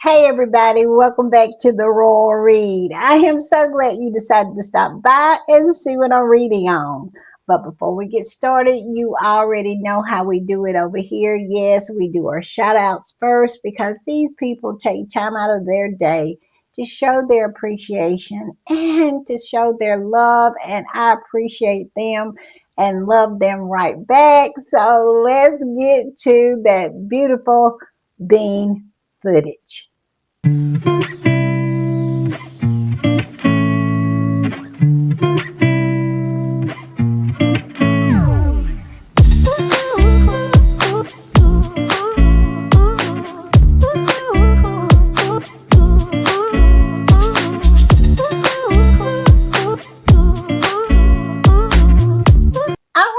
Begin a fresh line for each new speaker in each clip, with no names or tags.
Hey everybody, welcome back to the Royal Read. I am so glad you decided to stop by and see what I'm reading on. But before we get started, you already know how we do it over here. Yes, we do our shout outs first because these people take time out of their day to show their appreciation and to show their love, and I appreciate them and love them right back. So let's get to that beautiful bean footage. All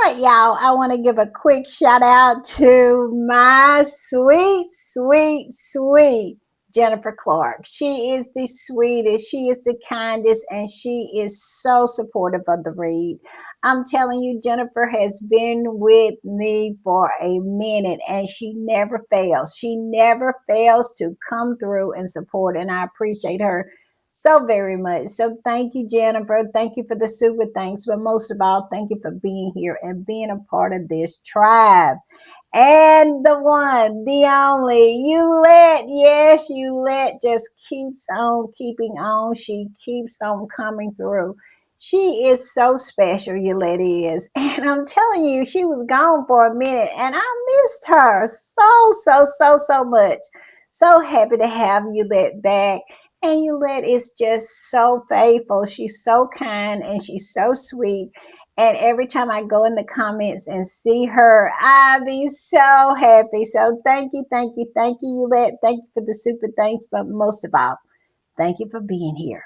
right, y'all, I want to give a quick shout out to my sweet Jennifer Clark. She is the sweetest, she is the kindest, and she is so supportive of the read. I'm telling you, Jennifer has been with me for a minute and she never fails. She never fails to come through and support, and I appreciate her so very much. So thank you, Jennifer. Thank you for the super thanks. But most of all, thank you for being here and being a part of this tribe. And the one, the only, Yulette. Yes, Yulette just keeps on keeping on. She keeps on coming through. She is so special, Yulette is. And I'm telling you, she was gone for a minute and I missed her so much. So happy to have Yulette back. And Yulette is just so faithful. She's so kind and she's so sweet. And every time I go in the comments and see her, I be so happy. So thank you, Yulette. Thank you for the super thanks. But most of all, thank you for being here.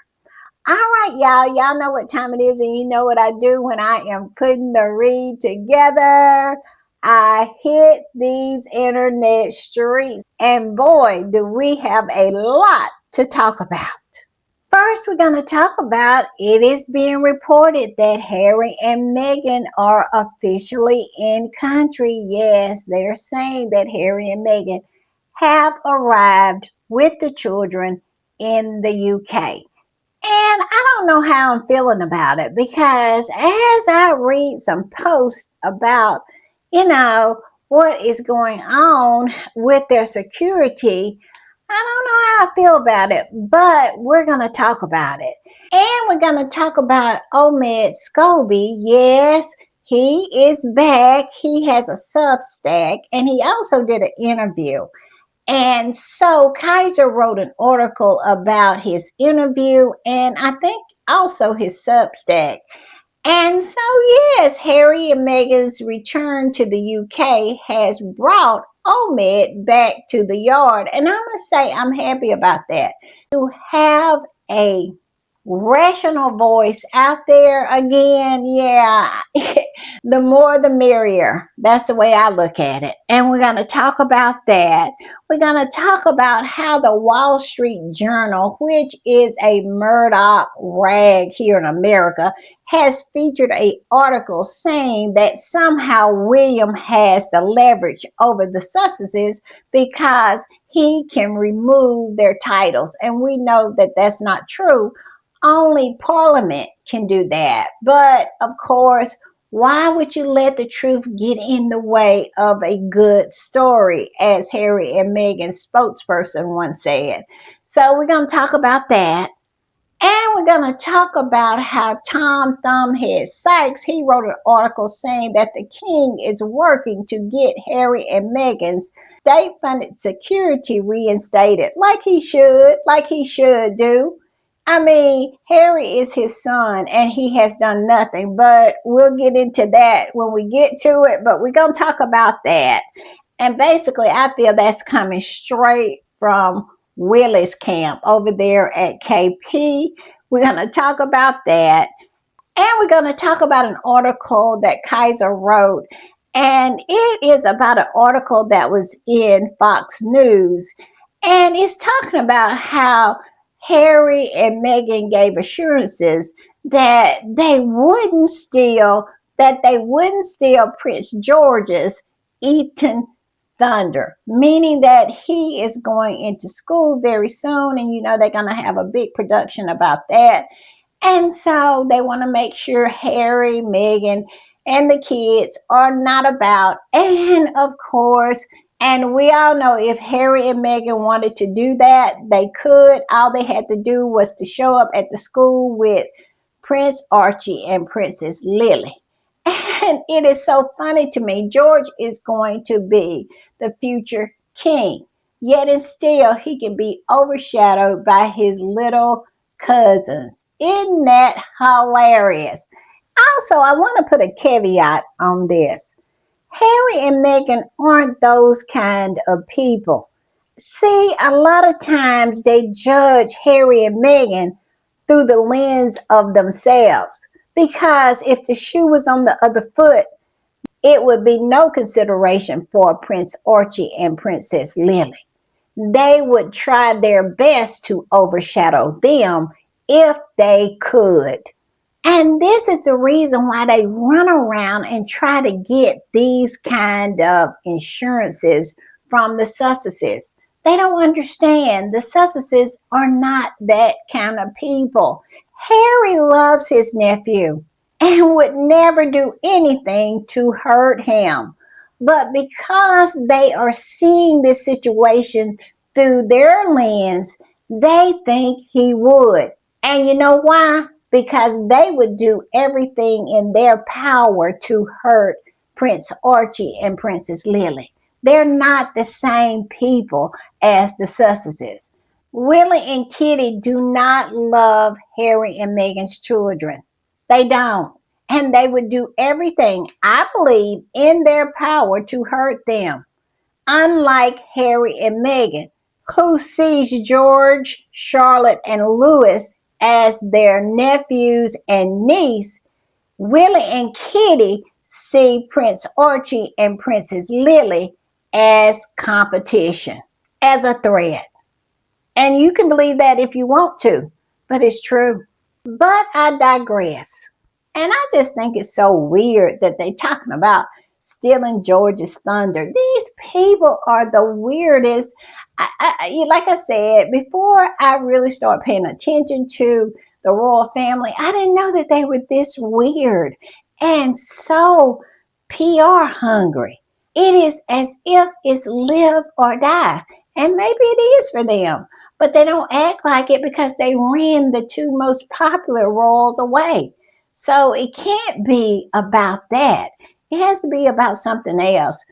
All right, y'all. Y'all know what time it is, and you know what I do when I am putting the read together. I hit these internet streets, and boy, do we have a lot to talk about. First, we're going to talk about it is being reported that Harry and Meghan are officially in country. Yes, they're saying that Harry and Meghan have arrived with the children in the UK. And I don't know how I'm feeling about it because as I read some posts about, what is going on with their security, I don't know how I feel about it, but we're going to talk about it. And we're going to talk about Ahmed Scobie. Yes, he is back. He has a Substack and he also did an interview. And so Kaiser wrote an article about his interview and I think also his Substack. And so, yes, Harry and Meghan's return to the UK has brought Ahmed back to the yard. And I must say, I'm happy about that. To have a rational voice out there again, yeah, the more the merrier. That's the way I look at it. And we're going to talk about that. We're going to talk about how the Wall Street Journal, which is a Murdoch rag here in America, has featured an article saying that somehow William has the leverage over the Sussexes because he can remove their titles. And we know that that's not true. Only Parliament can do that. But of course, why would you let the truth get in the way of a good story, as Harry and Meghan's spokesperson once said? So we're going to talk about that. And we're going to talk about how Tom Thumbhead Sykes, he wrote an article saying that the king is working to get Harry and Meghan's state-funded security reinstated, like he should do. I mean, Harry is his son and he has done nothing, but we'll get into that when we get to it, but we're going to talk about that. And basically, I feel that's coming straight from Willis camp over there at KP. We're going to talk about that. And we're going to talk about an article that Kaiser wrote. And it is about an article that was in Fox News. And it's talking about how Harry and Meghan gave assurances that they wouldn't steal Prince George's Eton thunder, meaning that he is going into school very soon. And they're going to have a big production about that. And so they want to make sure Harry, Meghan, and the kids are not about. And of course, and we all know if Harry and Meghan wanted to do that, they could. All they had to do was to show up at the school with Prince Archie and Princess Lily. And it is so funny to me. George is going to be the future king, yet and still he can be overshadowed by his little cousins. Isn't that hilarious? Also, I want to put a caveat on this. Harry and Meghan aren't those kind of people. See, a lot of times they judge Harry and Meghan through the lens of themselves. Because if the shoe was on the other foot, it would be no consideration for Prince Archie and Princess Lily. They would try their best to overshadow them if they could. And this is the reason why they run around and try to get these kind of insurances from the Sussexes. They don't understand. The Sussexes are not that kind of people. Harry loves his nephew and would never do anything to hurt him. But because they are seeing this situation through their lens, they think he would. And you know why? Because they would do everything in their power to hurt Prince Archie and Princess Lily. They're not the same people as the Sussexes. Willie and Kitty do not love Harry and Meghan's children. They don't. And they would do everything, I believe, in their power to hurt them. Unlike Harry and Meghan, who sees George, Charlotte, and Louis as their nephews and niece, Willie and Kitty see Prince Archie and Princess Lily as competition, as a threat. And you can believe that if you want to, but it's true. But I digress. And I just think it's so weird that they're talking about stealing George's thunder. These people are the weirdest. Like I said, before I really started paying attention to the royal family, I didn't know that they were this weird and so PR hungry. It is as if it's live or die. And maybe it is for them, but they don't act like it because they ran the two most popular roles away. So it can't be about that. It has to be about something else.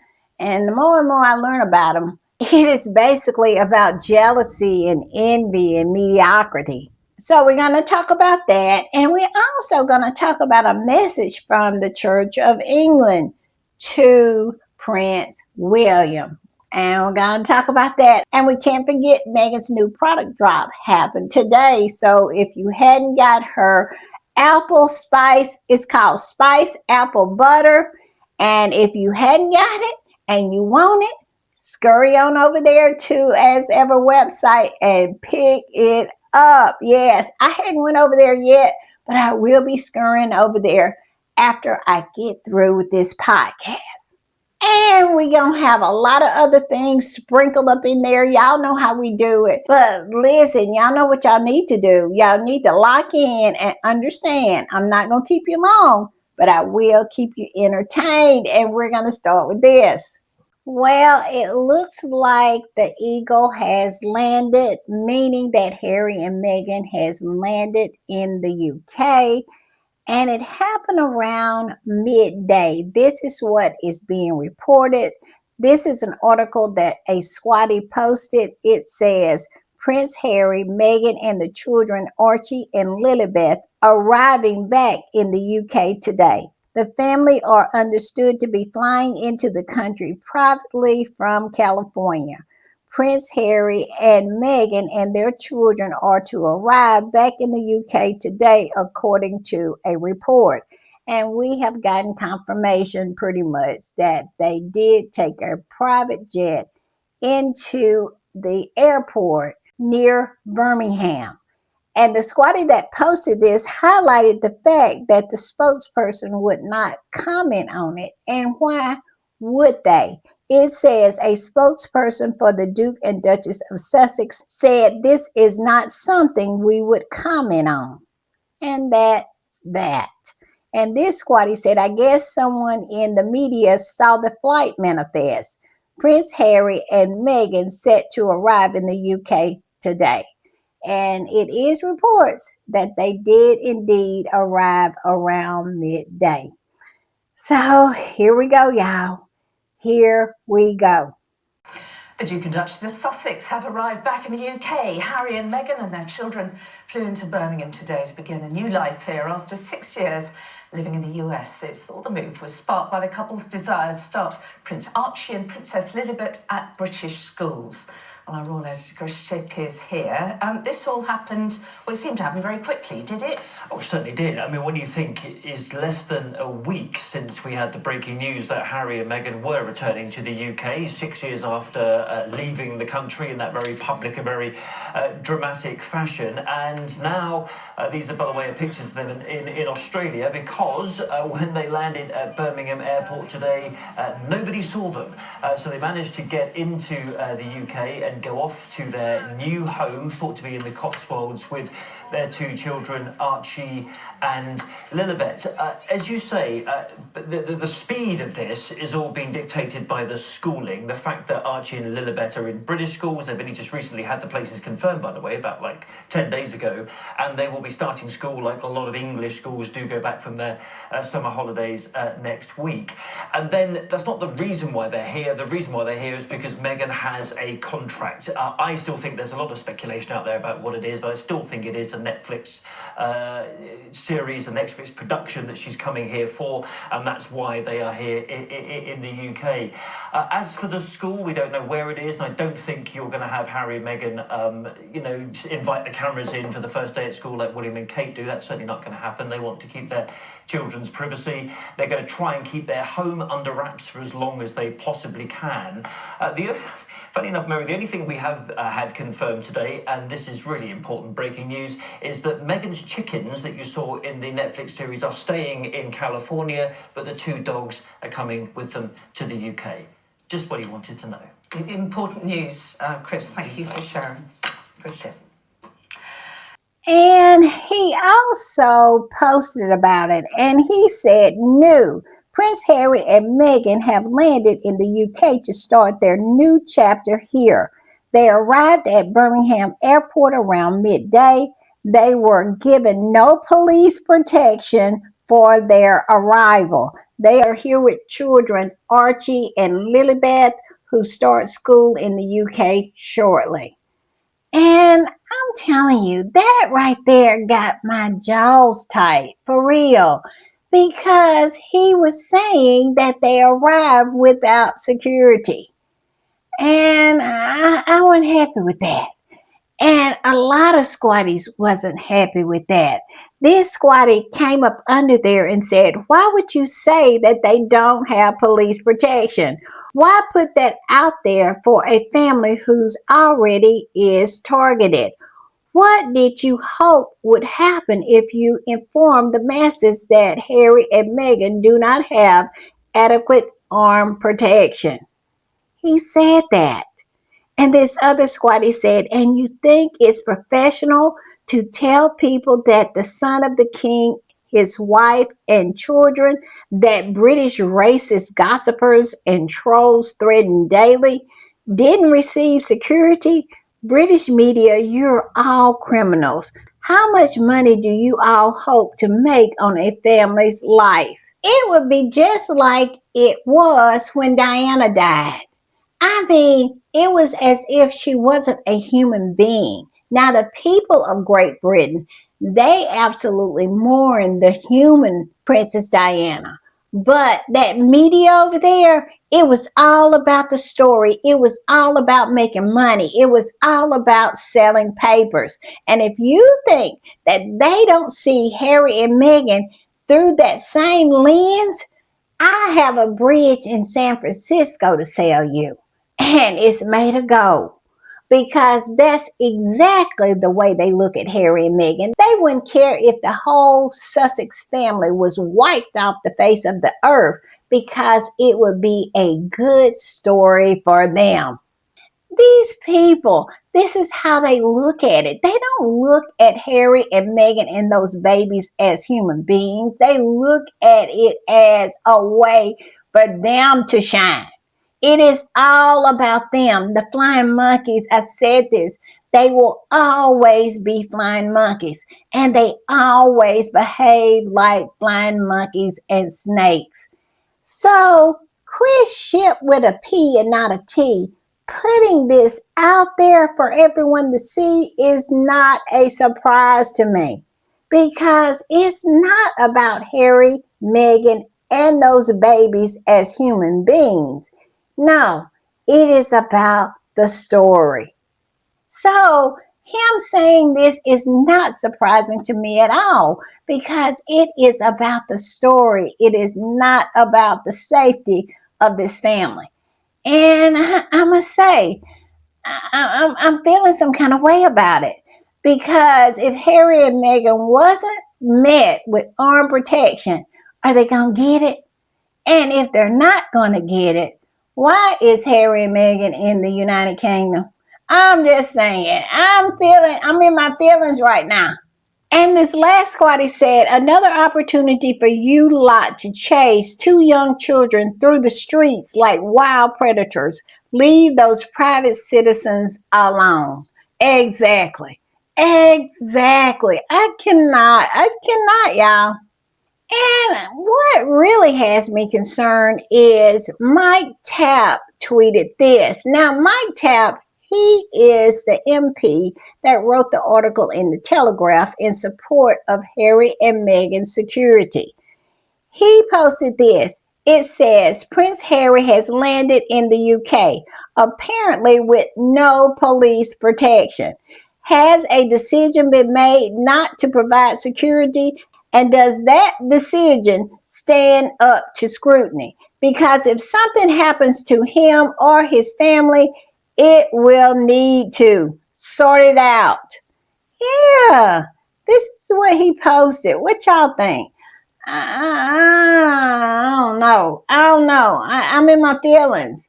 And the more and more I learn about them, it is basically about jealousy and envy and mediocrity. So we're going to talk about that. And we're also going to talk about a message from the Church of England to Prince William. And we're going to talk about that. And we can't forget Meghan's new product drop happened today. So if you hadn't got her apple spice, it's called Spice Apple Butter. And if you hadn't got it and you want it, scurry on over there to As Ever website and pick it up. Yes, I hadn't went over there yet, but I will be scurrying over there after I get through with this podcast. And we gonna have a lot of other things sprinkled up in there. Y'all know how we do it. But listen, y'all know what y'all need to do. Y'all need to lock in and understand. I'm not gonna keep you long, but I will keep you entertained. And we're gonna start with this. Well, it looks like the eagle has landed, meaning that Harry and Meghan has landed in the UK, and it happened around midday. This is what is being reported. This is an article that a Swati posted. It says Prince Harry, Meghan, and the children Archie and Lilibeth arriving back in the UK today. The family are understood to be flying into the country privately from California. Prince Harry and Meghan and their children are to arrive back in the UK today, according to a report. And we have gotten confirmation pretty much that they did take a private jet into the airport near Birmingham. And the squatty that posted this highlighted the fact that the spokesperson would not comment on it. And why Would they? It says a spokesperson for the Duke and Duchess of Sussex said this is not something we would comment on. And that's that. And this squatty said, I guess someone in the media saw the flight manifest. Prince Harry and Meghan set to arrive in the UK today. And it is reports that they did indeed arrive around midday. So here we go, y'all. Here we go.
The Duke and Duchess of Sussex have arrived back in the UK. Harry and Meghan and their children flew into Birmingham today to begin a new life here after 6 years living in the US. It's thought the move was sparked by the couple's desire to start Prince Archie and Princess Lilibet at British schools. Well, our royal editor Chris Ship is here. This all happened, well, it seemed to happen very quickly, did it?
Oh, it certainly did. I mean, when you think it is less than a week since we had the breaking news that Harry and Meghan were returning to the UK, 6 years after leaving the country in that very public and very dramatic fashion. And now, these are, by the way, pictures of them in Australia, because when they landed at Birmingham Airport today, nobody saw them. So they managed to get into the UK and go off to their new home, thought to be in the Cotswolds, with their two children, Archie and Lilibet. As you say, the speed of this is all being dictated by the schooling. The fact that Archie and Lilibet are in British schools, they've only just recently had the places confirmed, by the way, about like 10 days ago, and they will be starting school like a lot of English schools do go back from their summer holidays next week. And then that's not the reason why they're here. The reason why they're here is because Meghan has a contract. I still think there's a lot of speculation out there about what it is, but I still think it is a Netflix series, a Netflix production that she's coming here for, and that's why they are here in the UK. As for the school, we don't know where it is, and I don't think you're going to have Harry and Meghan, invite the cameras in for the first day at school like William and Kate do. That's certainly not going to happen. They want to keep their children's privacy. They're going to try and keep their home under wraps for as long as they possibly can. Funny enough, Mary, the only thing we have had confirmed today, and this is really important breaking news, is that Meghan's chickens that you saw in the Netflix series are staying in California, but the two dogs are coming with them to the UK. Just what he wanted to know.
Important news, Chris. Thank you for sharing. Appreciate it.
And he also posted about it, and he said, "New Prince Harry and Meghan have landed in the UK to start their new chapter here. They arrived at Birmingham Airport around midday. They were given no police protection for their arrival. They are here with children Archie and Lilibet, who start school in the UK shortly." And I'm telling you, that right there got my jaws tight, for real, because he was saying that they arrived without security. And I wasn't happy with that. And a lot of squatties wasn't happy with that. This squatty came up under there and said, why would you say that they don't have police protection? Why put that out there for a family who's already is targeted? What did you hope would happen if you informed the masses that Harry and Meghan do not have adequate arm protection? He said that. And this other squatty said, and you think it's professional to tell people that the son of the king, his wife, and children, that British racist gossipers and trolls threaten daily, didn't receive security? British media, you're all criminals. How much money do you all hope to make on a family's life? It would be just like it was when Diana died. I mean, it was as if she wasn't a human being. Now, the people of Great Britain, they absolutely mourn the human Princess Diana. But that media over there, it was all about the story. It was all about making money. It was all about selling papers. And if you think that they don't see Harry and Meghan through that same lens, I have a bridge in San Francisco to sell you. And it's made of gold, because that's exactly the way they look at Harry and Meghan. They wouldn't care if the whole Sussex family was wiped off the face of the earth because it would be a good story for them. These people, this is how they look at it. They don't look at Harry and Meghan and those babies as human beings. They look at it as a way for them to shine. It is all about them. The flying monkeys, I said this, they will always be flying monkeys. And they always behave like flying monkeys and snakes. So, Chris Ship with a P and not a T, putting this out there for everyone to see is not a surprise to me because it's not about Harry, Meghan, and those babies as human beings. No, it is about the story. So, him saying this is not surprising to me at all because it is about the story. It is not about the safety of this family. And I must say, I'm feeling some kind of way about it because if Harry and Meghan wasn't met with armed protection, are they going to get it? And if they're not going to get it, why is Harry and Meghan in the United Kingdom? I'm just saying, I'm in my feelings right now. And this last squatty said, another opportunity for you lot to chase two young children through the streets like wild predators. Leave those private citizens alone. Exactly. Exactly. I cannot, y'all. And what really has me concerned is Mike Tapp tweeted this. Now, Mike Tapp, he is the MP that wrote the article in the Telegraph in support of Harry and Meghan's security. He posted this. It says Prince Harry has landed in the UK, apparently with no police protection. Has a decision been made not to provide security? And does that decision stand up to scrutiny? Because if something happens to him or his family, it will need to sort it out. Yeah, this is what he posted. What y'all think? I don't know. I'm in my feelings.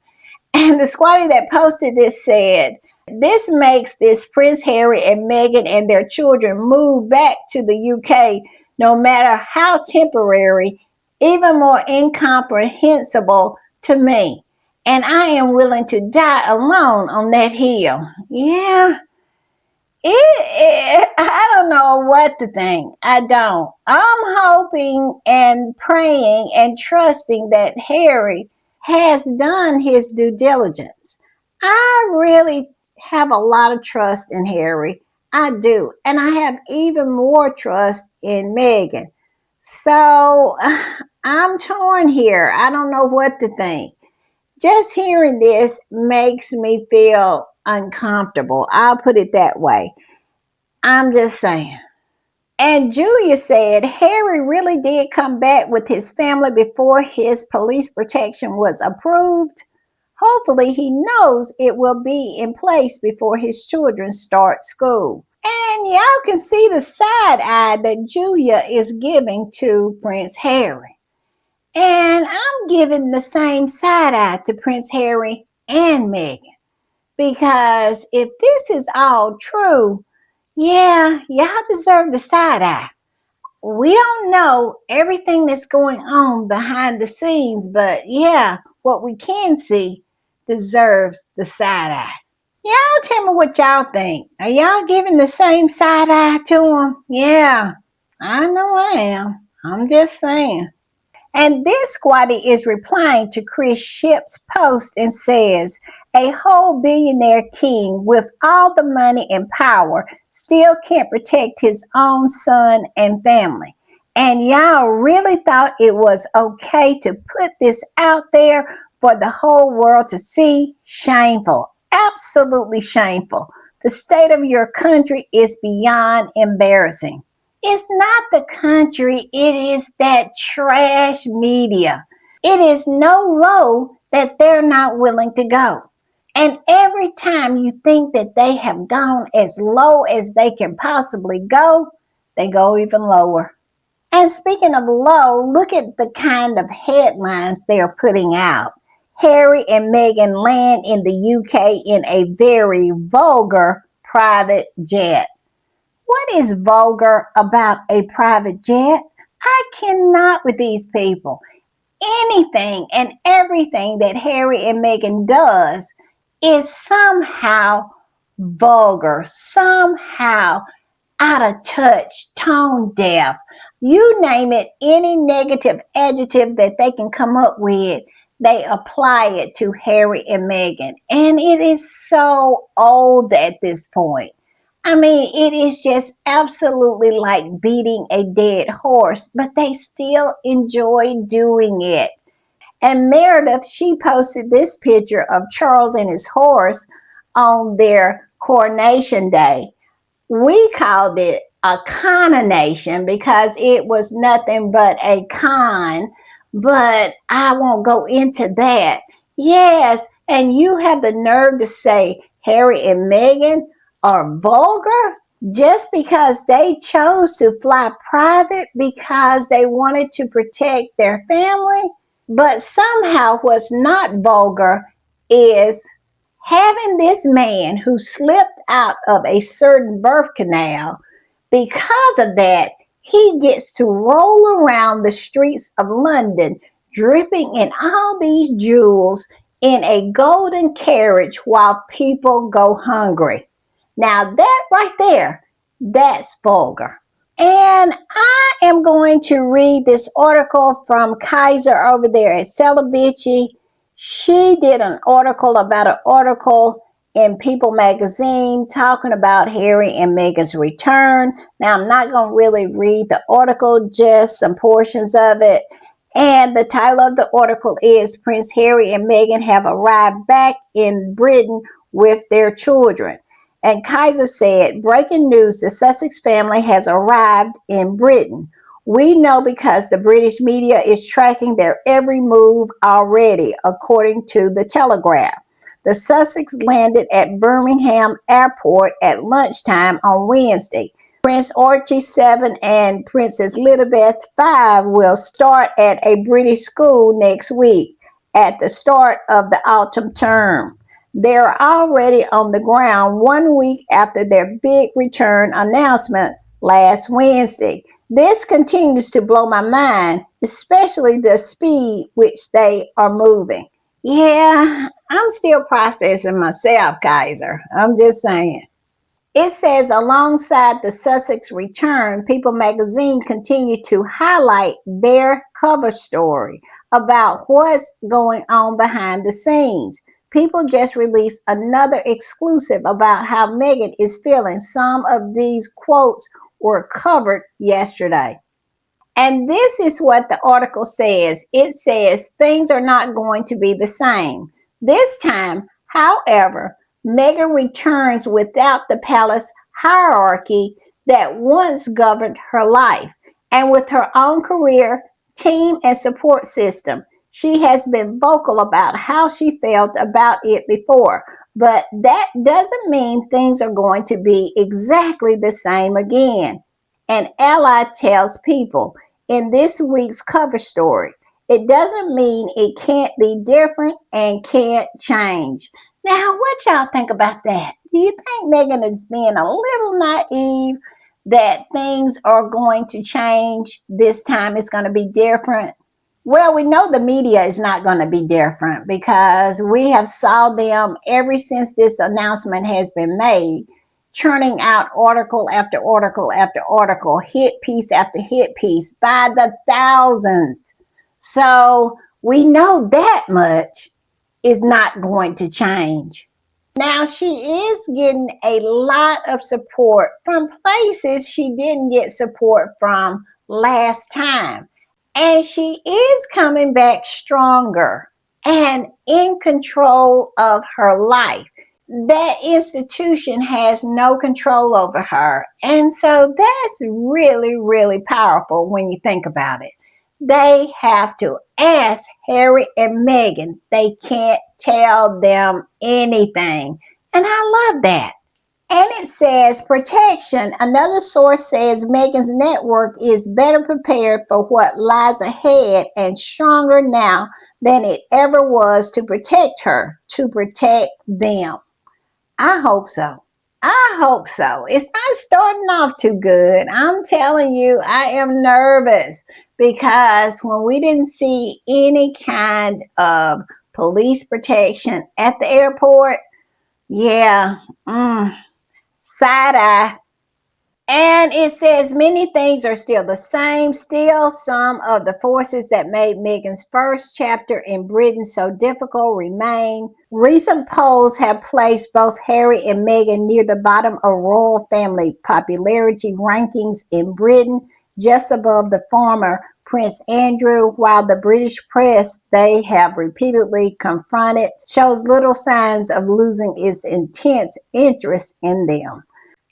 And the squatty that posted this said, this makes this Prince Harry and Meghan and their children move back to the UK, no matter how temporary, even more incomprehensible to me. And I am willing to die alone on that hill. Yeah, I don't know what to think. I don't. I'm hoping and praying and trusting that Harry has done his due diligence. I really have a lot of trust in Harry. I do. And I have even more trust in Meghan. So I'm torn here. I don't know what to think. Just hearing this makes me feel uncomfortable. I'll put it that way. I'm just saying. And Julia said Harry really did come back with his family before his police protection was approved. Hopefully, he knows it will be in place before his children start school. And y'all can see the side eye that Julia is giving to Prince Harry. And I'm giving the same side eye to Prince Harry and Meghan. Because if this is all true, yeah, y'all deserve the side eye. We don't know everything that's going on behind the scenes, but yeah, what we can see deserves the side eye. Y'all tell me what y'all think. Are y'all giving the same side eye to them? Yeah, I know I am. I'm just saying. And this squatty is replying to Chris Ship's post and says, a whole billionaire king with all the money and power still can't protect his own son and family. And y'all really thought it was okay to put this out there for the whole world to see? Shameful. Absolutely shameful. The state of your country is beyond embarrassing. It's not the country, it is that trash media. It is no low that they're not willing to go. And every time you think that they have gone as low as they can possibly go, they go even lower. And speaking of low, look at the kind of headlines they're putting out. Harry and Meghan land in the UK in a very vulgar private jet. What is vulgar about a private jet? I cannot with these people. Anything and everything that Harry and Meghan does is somehow vulgar, somehow out of touch, tone deaf. You name it, any negative adjective that they can come up with, they apply it to Harry and Meghan. And it is so old at this point. I mean, it is just absolutely like beating a dead horse, but they still enjoy doing it. And Meredith, she posted this picture of Charles and his horse on their coronation day. We called it a cononation because it was nothing but a con, but I won't go into that. Yes, and you have the nerve to say Harry and Meghan are vulgar just because they chose to fly private because they wanted to protect their family. But somehow, what's not vulgar is having this man who slipped out of a certain birth canal. Because of that, he gets to roll around the streets of London dripping in all these jewels in a golden carriage while people go hungry. Now, that right there, that's vulgar. And I am going to read this article from Kaiser over there at Celebici. She did an article about an article in People magazine talking about Harry and Meghan's return. Now, I'm not going to really read the article, just some portions of it. And the title of the article is Prince Harry and Meghan have arrived back in Britain with their children. And Kaiser said, breaking news, the Sussex family has arrived in Britain. We know because the British media is tracking their every move already, according to the Telegraph. The Sussex landed at Birmingham Airport at lunchtime on Wednesday. Prince Archie 7 and Princess Elizabeth 5 will start at a British school next week at the start of the autumn term. They're already on the ground 1 week after their big return announcement last Wednesday. This continues to blow my mind, especially the speed which they are moving. Yeah, I'm still processing myself, Kaiser. I'm just saying. It says alongside the Sussex return, People magazine continued to highlight their cover story about what's going on behind the scenes. People just released another exclusive about how Meghan is feeling. Some of these quotes were covered yesterday. And this is what the article says. It says things are not going to be the same. This time, however, Meghan returns without the palace hierarchy that once governed her life, and with her own career, team, and support system. She has been vocal about how she felt about it before, but that doesn't mean things are going to be exactly the same again. An ally tells People in this week's cover story. It doesn't mean it can't be different and can't change. Now, what y'all think about that? Do you think Meghan is being a little naive that things are going to change this time? It's going to be different? Well, we know the media is not going to be different because we have saw them ever since this announcement has been made, churning out article after article after article, hit piece after hit piece by the thousands. So we know that much is not going to change. Now, she is getting a lot of support from places she didn't get support from last time. And she is coming back stronger and in control of her life. That institution has no control over her. And so that's really, really powerful when you think about it. They have to ask Harry and Meghan. They can't tell them anything. And I love that. And it says protection. Another source says Meghan's network is better prepared for what lies ahead and stronger now than it ever was to protect her, to protect them. I hope so. I hope so. It's not starting off too good. I'm telling you, I am nervous because when we didn't see any kind of police protection at the airport, yeah, side eye. And it says many things are still the same. Still, some of the forces that made Meghan's first chapter in Britain so difficult remain. Recent polls have placed both Harry and Meghan near the bottom of royal family popularity rankings in Britain, just above the former Prince Andrew, while the British press they have repeatedly confronted shows little signs of losing its intense interest in them.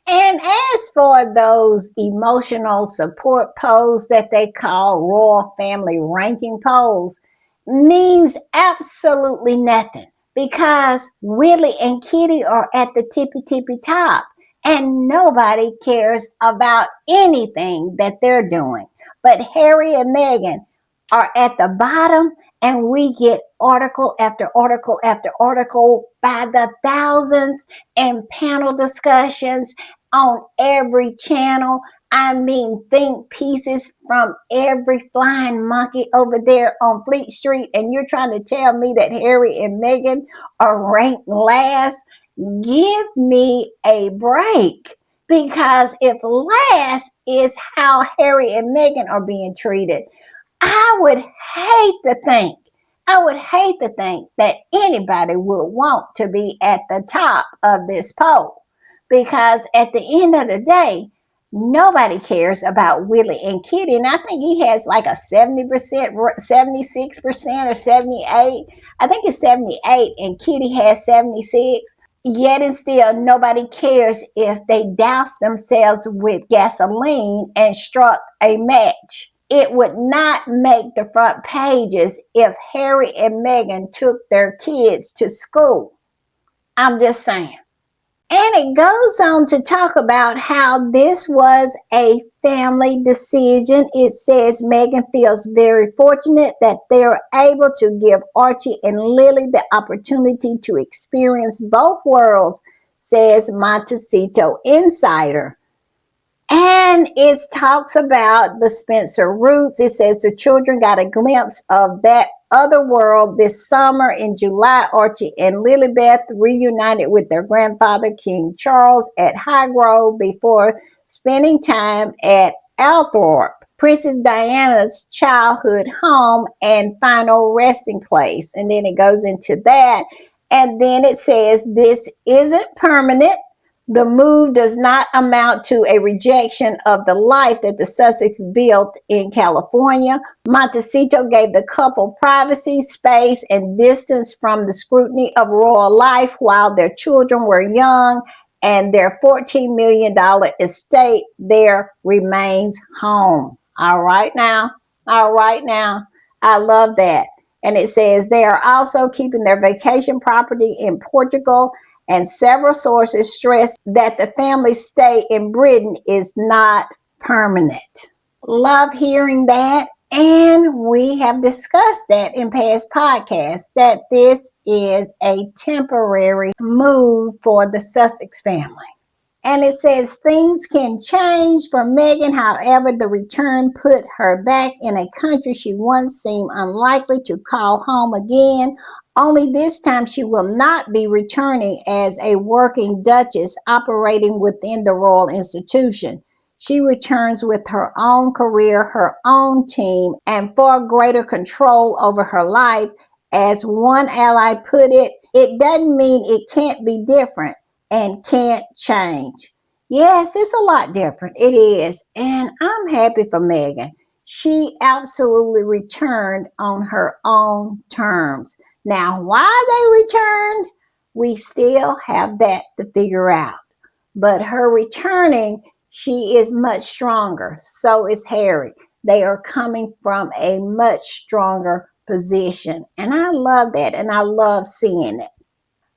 And as for those emotional support polls that they call royal family ranking polls, means absolutely nothing because Willie and Kitty are at the tippy top and nobody cares about anything that they're doing. But Harry and Meghan are at the bottom and we get article after article after article by the thousands and panel discussions on every channel. I mean, think pieces from every flying monkey over there on Fleet Street, and you're trying to tell me that Harry and Meghan are ranked last? Give me a break. Because if last is how Harry and Meghan are being treated, I would hate to think, that anybody would want to be at the top of this poll because at the end of the day, nobody cares about Willie and Kitty. And I think he has like a 70%, 76% or 78. I think it's 78 and Kitty has 76. Yet and still, nobody cares if they douse themselves with gasoline and struck a match. It would not make the front pages if Harry and Meghan took their kids to school. I'm just saying. And it goes on to talk about how this was a family decision. It says Meghan feels very fortunate that they're able to give Archie and Lily the opportunity to experience both worlds, says Montecito Insider. And it talks about the Spencer roots. It says the children got a glimpse of that other world this summer in July. Archie and Lilibeth reunited with their grandfather, King Charles, at Highgrove before spending time at Althorp, Princess Diana's childhood home and final resting place. And then it goes into that. And then it says this isn't permanent. The move does not amount to a rejection of the life that the Sussex built in California. Montecito gave the couple privacy, space, and distance from the scrutiny of royal life while their children were young, and their $14 million estate there remains home. All right now. All right now. I love that. And it says they are also keeping their vacation property in Portugal, and several sources stress that the family stay in Britain is not permanent. Love hearing that. And we have discussed that in past podcasts that this is a temporary move for the Sussex family. And it says things can change for Meghan. However, the return put her back in a country she once seemed unlikely to call home again. Only this time she will not be returning as a working duchess operating within the royal institution. She returns with her own career, her own team, and far greater control over her life. As one ally put it, it doesn't mean it can't be different and can't change. Yes, it's a lot different. It is. And I'm happy for Meghan. She absolutely returned on her own terms. Now, why they returned, we still have that to figure out. But her returning, she is much stronger. So is Harry. They are coming from a much stronger position. And I love that. And I love seeing it.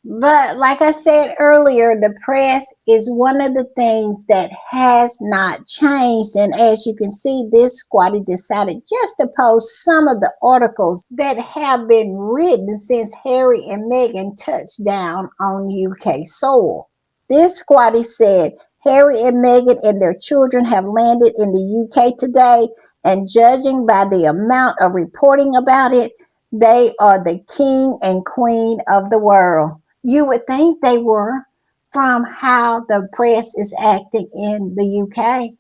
But like I said earlier, the press is one of the things that has not changed. And as you can see, this squatty decided just to post some of the articles that have been written since Harry and Meghan touched down on UK soil. This squatty said, Harry and Meghan and their children have landed in the UK today, and judging by the amount of reporting about it, they are the king and queen of the world. You would think they were from how the press is acting in the UK.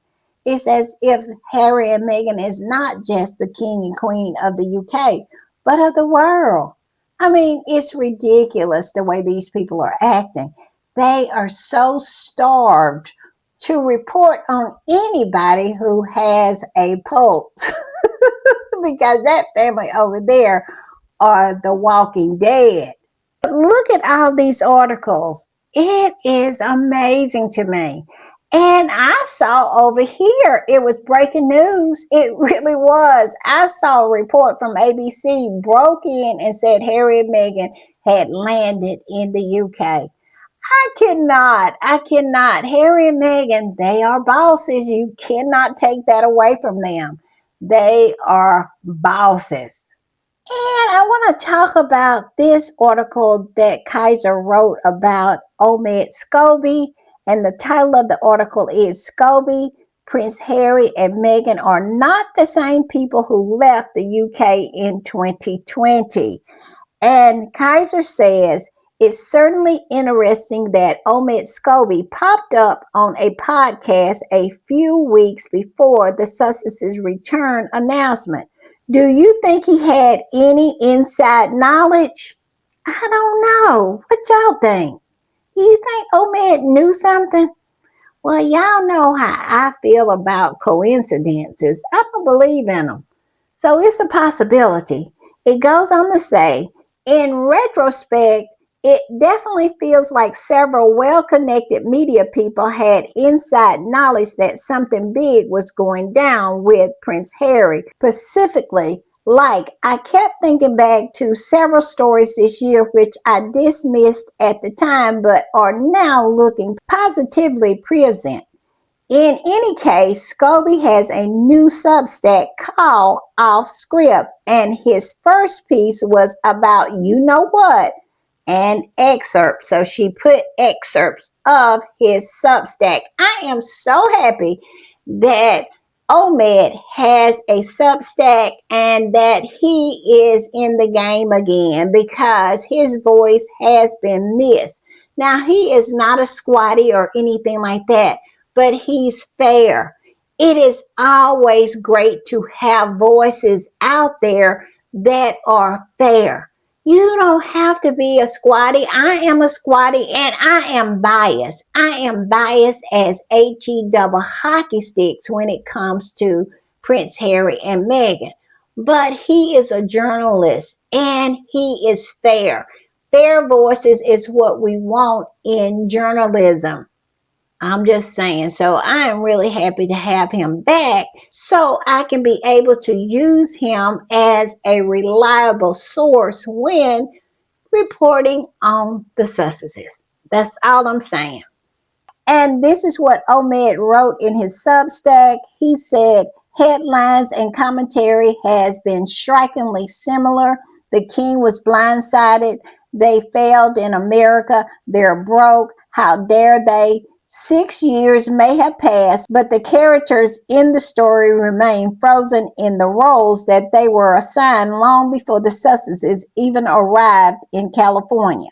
It's as if Harry and Meghan is not just the king and queen of the UK, but of the world. I mean, it's ridiculous the way these people are acting. They are so starved to report on anybody who has a pulse because that family over there are the walking dead. Look at all these articles. It is amazing to me. And I saw over here, it was breaking news. It really was. I saw a report from ABC broke in and said Harry and Meghan had landed in the UK. I cannot. Harry and Meghan, they are bosses. You cannot take that away from them. They are bosses. And I want to talk about this article that Kaiser wrote about Omid Scobie. And the title of the article is Scobie, Prince Harry, and Meghan are not the same people who left the UK in 2020. And Kaiser says, it's certainly interesting that Omid Scobie popped up on a podcast a few weeks before the Sussex's return announcement. Do you think he had any inside knowledge? I don't know. What y'all think? Do you think Omid knew something? Well, y'all know how I feel about coincidences. I don't believe in them. So it's a possibility. It goes on to say, in retrospect, it definitely feels like several well-connected media people had inside knowledge that something big was going down with Prince Harry. Specifically, like I kept thinking back to several stories this year which I dismissed at the time but are now looking positively present. In any case, Scobie has a new Substack called Off Script, and his first piece was about you know what, and excerpts. So she put excerpts of his Substack. I am so happy that Omid has a Substack and that he is in the game again because his voice has been missed. Now, he is not a squatty or anything like that, but he's fair. It is always great to have voices out there that are fair. You don't have to be a squatty. I am a squatty and I am biased. I am biased as HE double hockey sticks when it comes to Prince Harry and Meghan. But he is a journalist and he is fair. Fair voices is what we want in journalism. I'm just saying. So I am really happy to have him back so I can be able to use him as a reliable source when reporting on the Sussexes. That's all I'm saying. And this is what Omid wrote in his Substack. He said, headlines and commentary has been strikingly similar. The king was blindsided. They failed in America. They're broke. How dare they? 6 years may have passed, but the characters in the story remain frozen in the roles that they were assigned long before the Sussexes even arrived in California.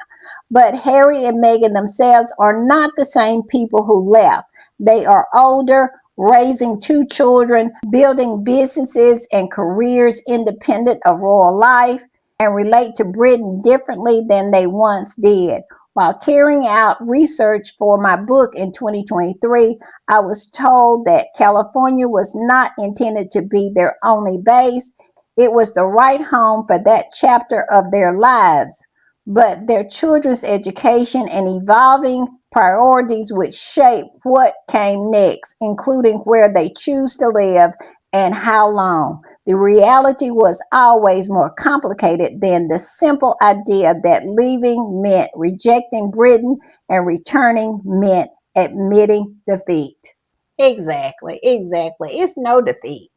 But Harry and Meghan themselves are not the same people who left. They are older, raising 2 children, building businesses and careers independent of royal life, and relate to Britain differently than they once did. While carrying out research for my book in 2023, I was told that California was not intended to be their only base. It was the right home for that chapter of their lives. But their children's education and evolving priorities would shape what came next, including where they choose to live and how long. The reality was always more complicated than the simple idea that leaving meant rejecting Britain and returning meant admitting defeat. Exactly, exactly. It's no defeat.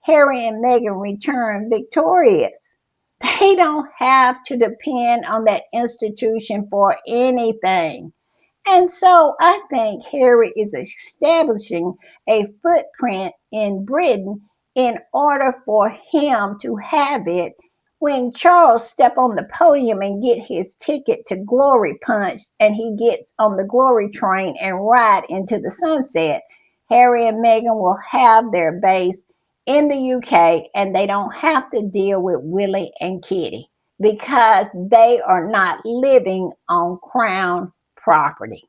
Harry and Meghan return victorious. They don't have to depend on that institution for anything. And so I think Harry is establishing a footprint in Britain in order for him to have it when Charles step on the podium and get his ticket to glory punched and he gets on the glory train and ride into the sunset. Harry and Meghan will have their base in the UK and they don't have to deal with Willie and Kitty because they are not living on crown property.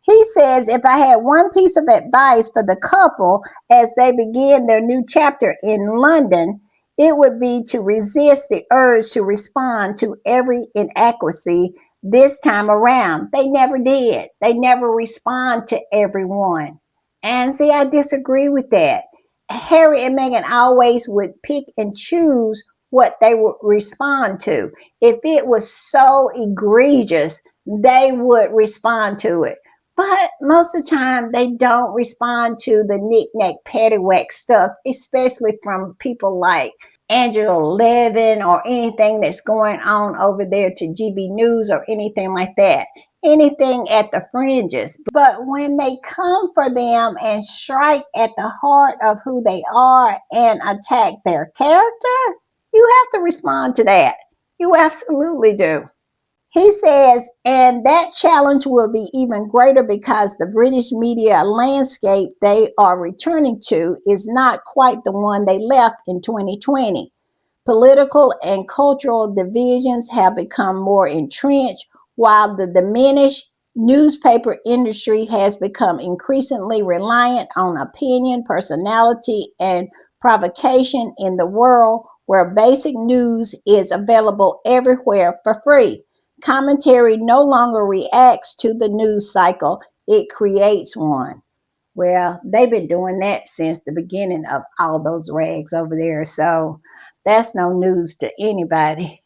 He says, if I had one piece of advice for the couple as they begin their new chapter in London, it would be to resist the urge to respond to every inadequacy this time around. They never did. They never respond to everyone. And see, I disagree with that. Harry and Meghan always would pick and choose what they would respond to. If it was so egregious, they would respond to it. But most of the time, they don't respond to the knick-knack, paddywhack stuff, especially from people like Angela Levin or anything that's going on over there to GB News or anything like that. Anything at the fringes. But when they come for them and strike at the heart of who they are and attack their character, you have to respond to that. You absolutely do. He says, and that challenge will be even greater because the British media landscape they are returning to is not quite the one they left in 2020. Political and cultural divisions have become more entrenched, while the diminished newspaper industry has become increasingly reliant on opinion, personality, and provocation in the world where basic news is available everywhere for free. Commentary no longer reacts to the news cycle, it creates one. Well, they've been doing that since the beginning of all those rags over there. So that's no news to anybody.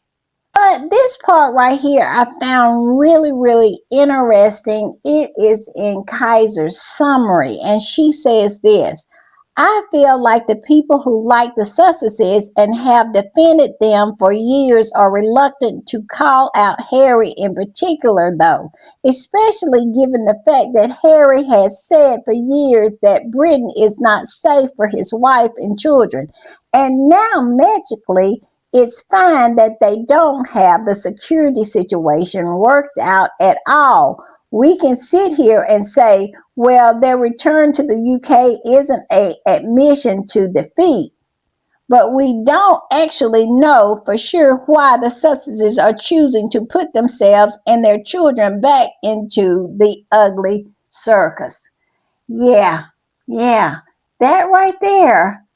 But this part right here I found really, really interesting. It is in Kaiser's summary, and she says this: I feel like the people who like the Sussexes and have defended them for years are reluctant to call out Harry in particular, though, especially given the fact that Harry has said for years that Britain is not safe for his wife and children. And now, magically, it's fine that they don't have the security situation worked out at all. We can sit here and say, well, their return to the UK isn't an admission to defeat, but we don't actually know for sure why the Sussexes are choosing to put themselves and their children back into the ugly circus. Yeah, yeah, that right there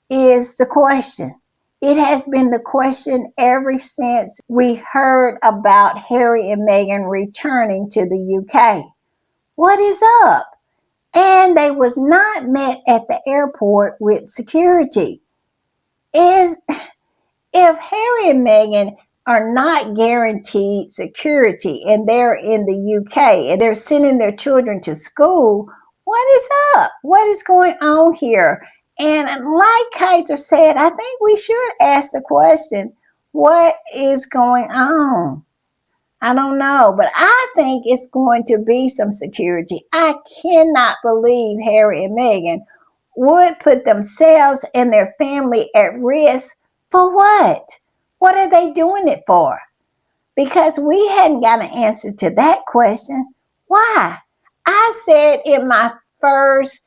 is the question. It has been the question ever since we heard about Harry and Meghan returning to the UK. What is up? And they was not met at the airport with security. Is if Harry and Meghan are not guaranteed security and they're in the UK and they're sending their children to school, what is up? What is going on here? And like Kaiser said, I think we should ask the question, what is going on? I don't know, but I think it's going to be some security. I cannot believe Harry and Meghan would put themselves and their family at risk for what? What are they doing it for? Because we hadn't got an answer to that question. Why? I said in my first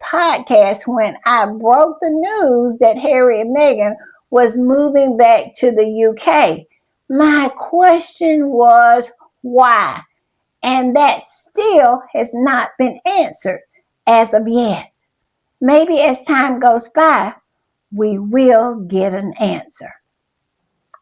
podcast when I broke the news that Harry and Meghan was moving back to the UK. My question was why? And that still has not been answered as of yet. Maybe as time goes by, we will get an answer.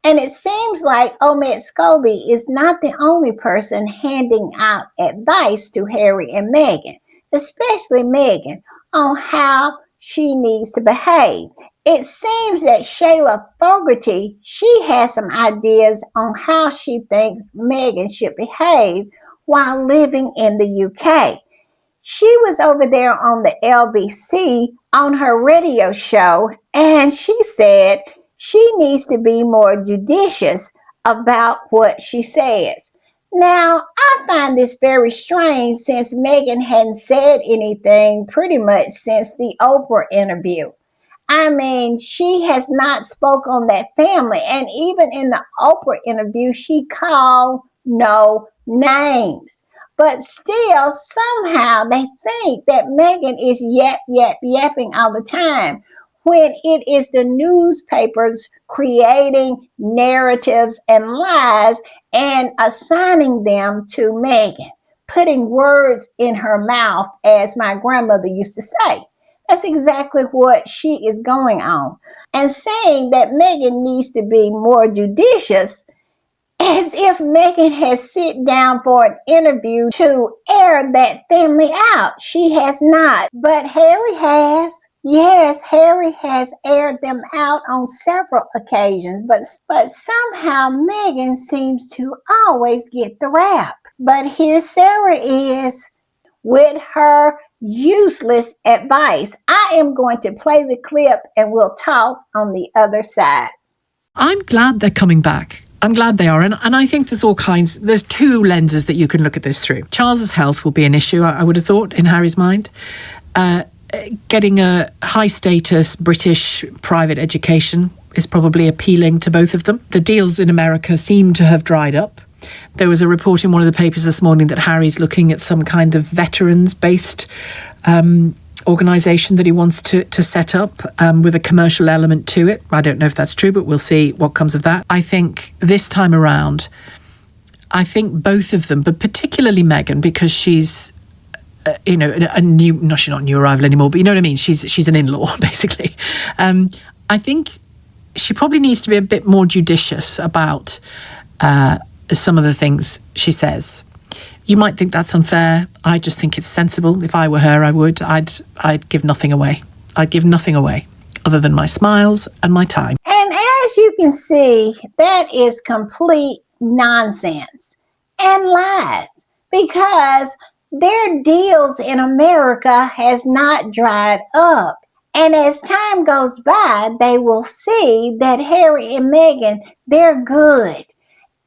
And it seems like Omid Scobie is not the only person handing out advice to Harry and Meghan, especially Meghan, on how she needs to behave. It seems that Shayla Fogarty, she has some ideas on how she thinks Meghan should behave while living in the UK. She was over there on the LBC on her radio show, and she said she needs to be more judicious about what she says. Now, I find this very strange since Meghan hadn't said anything pretty much since the Oprah interview. I mean, she has not spoke on that family. And even in the Oprah interview, she called no names. But still, somehow they think that Meghan is yapping all the time when it is the newspapers creating narratives and lies and assigning them to Meghan, putting words in her mouth, as my grandmother used to say. That's exactly what she is going on. And saying that Meghan needs to be more judicious as if Meghan has sit down for an interview to air that family out. She has not. But Harry has. Yes, Harry has aired them out on several occasions, but somehow Meghan seems to always get the rap. But here Sarah is with her useless advice. I am going to play the clip and we'll talk on the other side.
I'm glad they're coming back. I'm glad they are. And I think there's two lenses that you can look at this through. Charles's health will be an issue, I would have thought, in Harry's mind. Getting a high status British private education is probably appealing to both of them. The deals in America seem to have dried up. There was a report in one of the papers this morning that Harry's looking at some kind of veterans-based organisation that he wants to set up with a commercial element to it. I don't know if that's true, but we'll see what comes of that. I think this time around, I think both of them, but particularly Meghan, because she's she's not a new arrival anymore, but you know what I mean? She's an in-law, basically. I think she probably needs to be a bit more judicious about some of the things she says. You might think that's unfair. I just think it's sensible. If I were her, I would. I'd give nothing away. I'd give nothing away other than my smiles and my time.
And as you can see, that is complete nonsense and lies, because their deals in America has not dried up. And as time goes by, they will see that Harry and Meghan, they're good.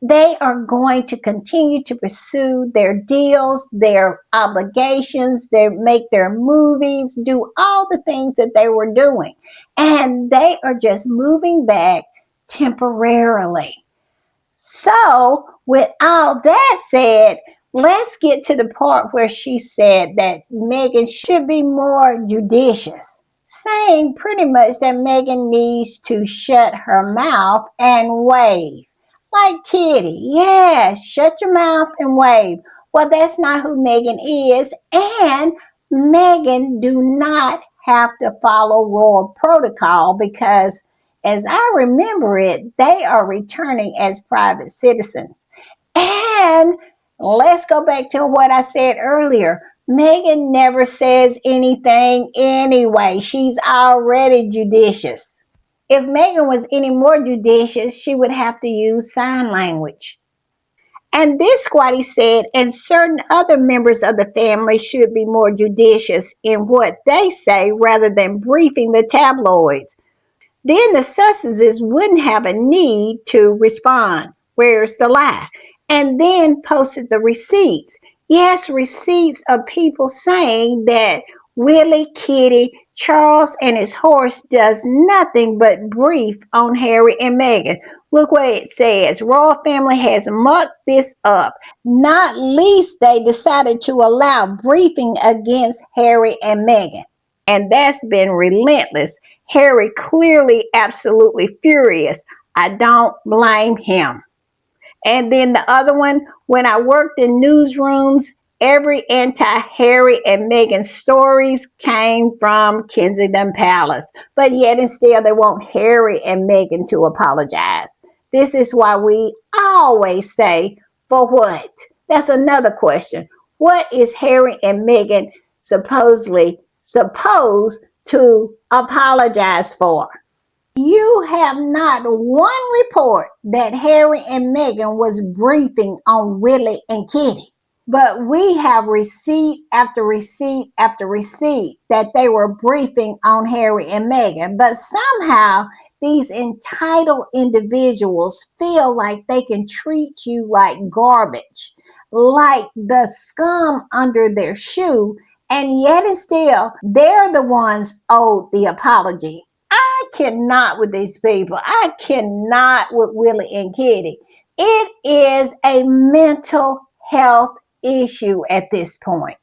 They are going to continue to pursue their deals, their obligations, make their movies, do all the things that they were doing. And they are just moving back temporarily. So, with all that said, let's get to the part where she said that Meghan should be more judicious, saying pretty much that Meghan needs to shut her mouth and wave. Like Kitty, yes, shut your mouth and wave. Well, that's not who Meghan is, and Meghan do not have to follow royal protocol because, as I remember it, they are returning as private citizens. And let's go back to what I said earlier. Meghan never says anything anyway. She's already judicious. If Meghan was any more judicious, she would have to use sign language. And this squatty said, and certain other members of the family should be more judicious in what they say rather than briefing the tabloids. Then the Sussexes wouldn't have a need to respond. Where's the lie? And then posted the receipts. Yes, receipts of people saying that Willie, Kitty, Charles, and his horse does nothing but brief on Harry and Meghan. Look what it says. Royal family has mucked this up. Not least they decided to allow briefing against Harry and Meghan. And that's been relentless. Harry clearly absolutely furious. I don't blame him. And then the other one, when I worked in newsrooms, every anti-Harry and Meghan stories came from Kensington Palace. But yet and still they want Harry and Meghan to apologize. This is why we always say, for what? That's another question. What is Harry and Meghan supposed to apologize for. You have not one report that Harry and Meghan was briefing on Willie and Kitty. But we have receipt after receipt after receipt that they were briefing on Harry and Meghan. But somehow these entitled individuals feel like they can treat you like garbage, like the scum under their shoe, and yet and still they're the ones owed the apology. I cannot with these people. I cannot with Willie and Kitty. It is a mental health issue at this point.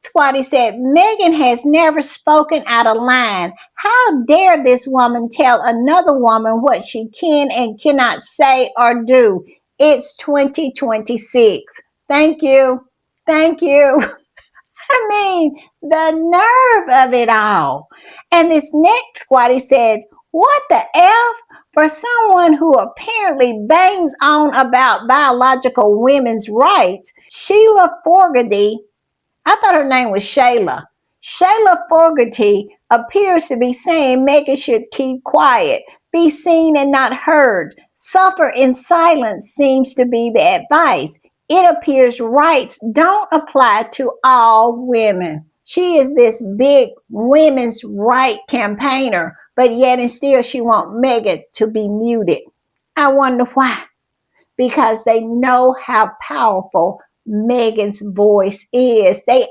Squatty said, Meghan has never spoken out of line. How dare this woman tell another woman what she can and cannot say or do? It's 2026. Thank you. Thank you. I mean, the nerve of it all. And this next squatty said, what the F? For someone who apparently bangs on about biological women's rights, Sheila Fogarty, I thought her name was Shayla. Shayla Fogarty appears to be saying Megan should keep quiet, be seen and not heard. Suffer in silence seems to be the advice. It appears rights don't apply to all women. She is this big women's right campaigner, but yet and still she wants Megan to be muted. I wonder why. Because they know how powerful Megan's voice is. They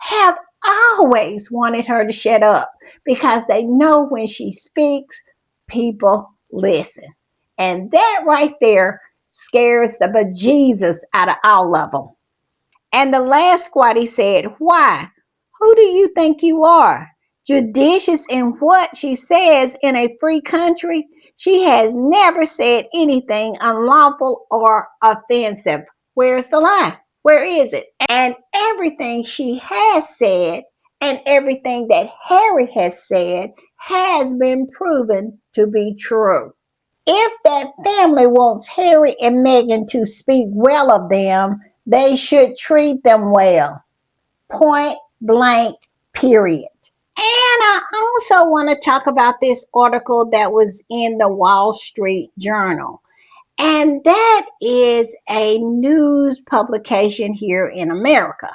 have always wanted her to shut up because they know when she speaks, people listen. And that right there scares the bejesus out of all of them. And the last squatty said, why? Who do you think you are? Judicious in what she says in a free country? She has never said anything unlawful or offensive. Where's the lie? Where is it? And everything she has said and everything that Harry has said has been proven to be true. If that family wants Harry and Meghan to speak well of them, they should treat them well. Point blank, period. And I also want to talk about this article that was in the Wall Street Journal. And that is a news publication here in America.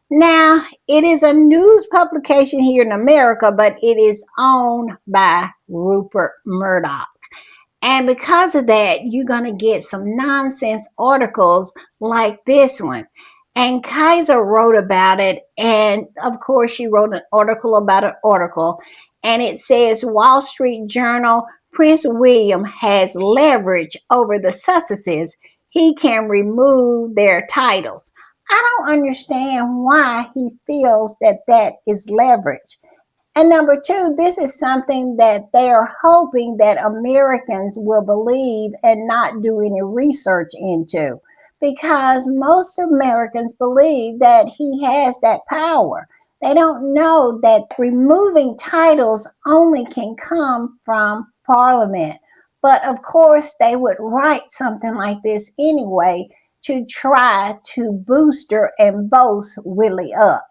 Now, it is a news publication here in America, but it is owned by Rupert Murdoch. And because of that, you're going to get some nonsense articles like this one. And Kaiser wrote about it. And of course, she wrote an article about an article. And it says Wall Street Journal, Prince William has leverage over the Sussexes. He can remove their titles. I don't understand why he feels that that is leverage. And number two, this is something that they are hoping that Americans will believe and not do any research into, because most Americans believe that he has that power. They don't know that removing titles only can come from Parliament. But of course, they would write something like this anyway to try to booster and boast Willie up.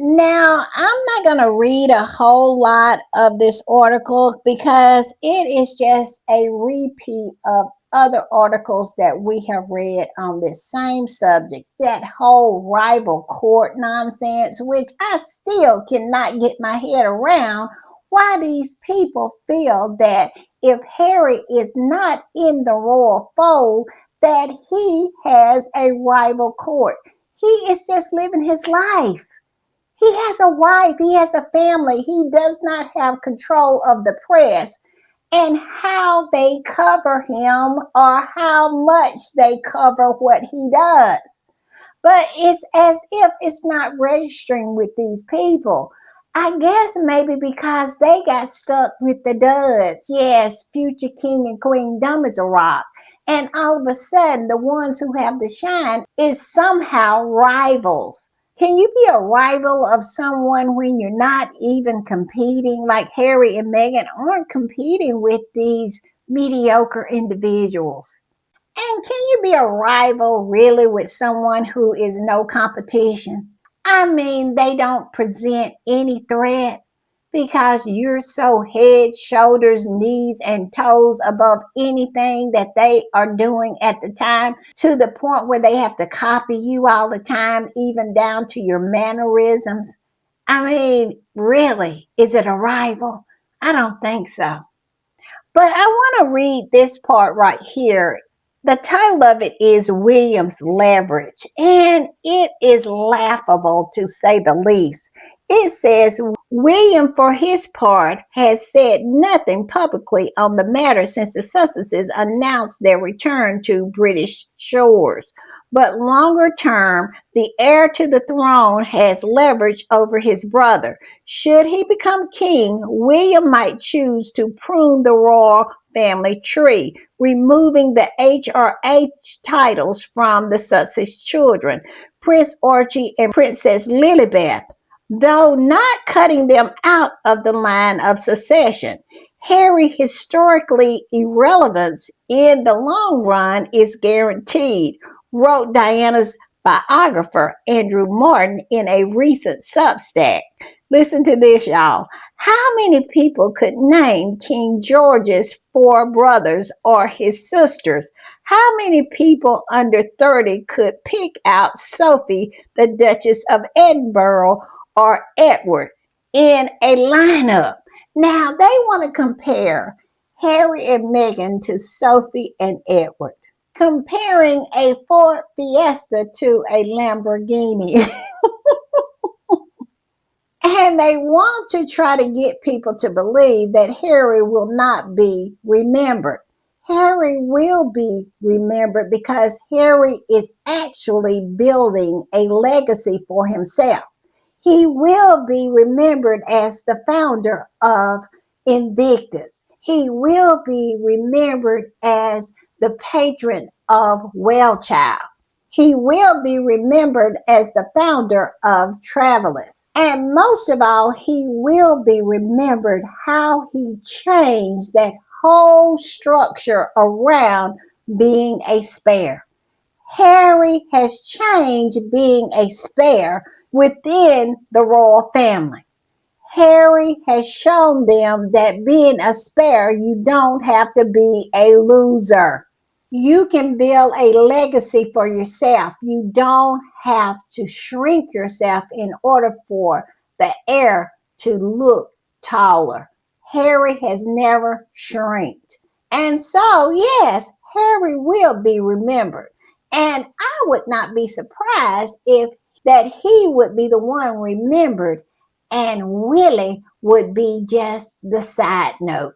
Now, I'm not going to read a whole lot of this article because it is just a repeat of other articles that we have read on this same subject, that whole rival court nonsense, which I still cannot get my head around why these people feel that if Harry is not in the royal fold, that he has a rival court. He is just living his life. He has a wife, he has a family, he does not have control of the press and how they cover him or how much they cover what he does. But it's as if it's not registering with these people. I guess maybe because they got stuck with the duds. Yes, future king and queen dumb as a rock. And all of a sudden, the ones who have the shine is somehow rivals. Can you be a rival of someone when you're not even competing? Like Harry and Meghan aren't competing with these mediocre individuals. And can you be a rival really with someone who is no competition? I mean, they don't present any threat because you're so head, shoulders, knees, and toes above anything that they are doing at the time, to the point where they have to copy you all the time, even down to your mannerisms. I mean, really, is it a rival? I don't think so. But I want to read this part right here. The title of it is William's Leverage, and it is laughable to say the least. It says William, for his part, has said nothing publicly on the matter since the Sussexes announced their return to British shores. But longer term, the heir to the throne has leverage over his brother. Should he become king, William might choose to prune the royal family tree, removing the HRH titles from the Sussex children, Prince Archie and Princess Lilibeth, though not cutting them out of the line of succession. Harry, historically irrelevance in the long run is guaranteed, wrote Diana's biographer Andrew Martin in a recent Substack. Listen to this, y'all. How many people could name King George's four brothers or his sisters? How many people under 30 could pick out Sophie, the Duchess of Edinburgh, or Edward in a lineup? Now, they want to compare Harry and Meghan to Sophie and Edward, comparing a Ford Fiesta to a Lamborghini. And they want to try to get people to believe that Harry will not be remembered. Harry will be remembered because Harry is actually building a legacy for himself. He will be remembered as the founder of Invictus. He will be remembered as the patron of Wellchild. He will be remembered as the founder of Travelers. And most of all, he will be remembered how he changed that whole structure around being a spare. Harry has changed being a spare within the royal family. Harry has shown them that being a spare, you don't have to be a loser. You can build a legacy for yourself. You don't have to shrink yourself in order for the heir to look taller. Harry has never shrinked. And so, yes, Harry will be remembered. And I would not be surprised if that he would be the one remembered and Willie would be just the side note.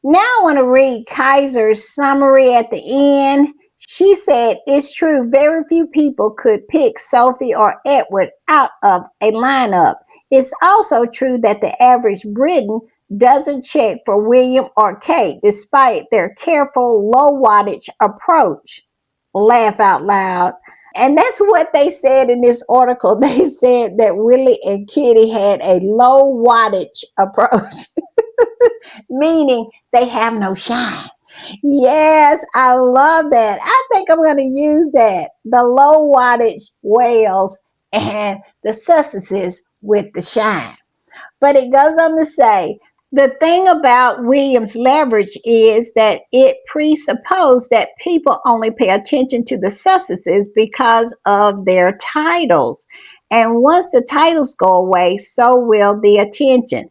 Now I want to read Kaiser's summary at the end. She said, it's true, very few people could pick Sophie or Edward out of a lineup. It's also true that the average Briton doesn't check for William or Kate despite their careful low wattage approach. Laugh out loud. And that's what they said in this article. They said that Willie and Kitty had a low wattage approach, meaning they have no shine. Yes, I love that. I think I'm going to use that. The low wattage whales and the Sussexes with the shine. But it goes on to say, the thing about William's leverage is that it presupposed that people only pay attention to the Sussexes because of their titles. And once the titles go away, so will the attention.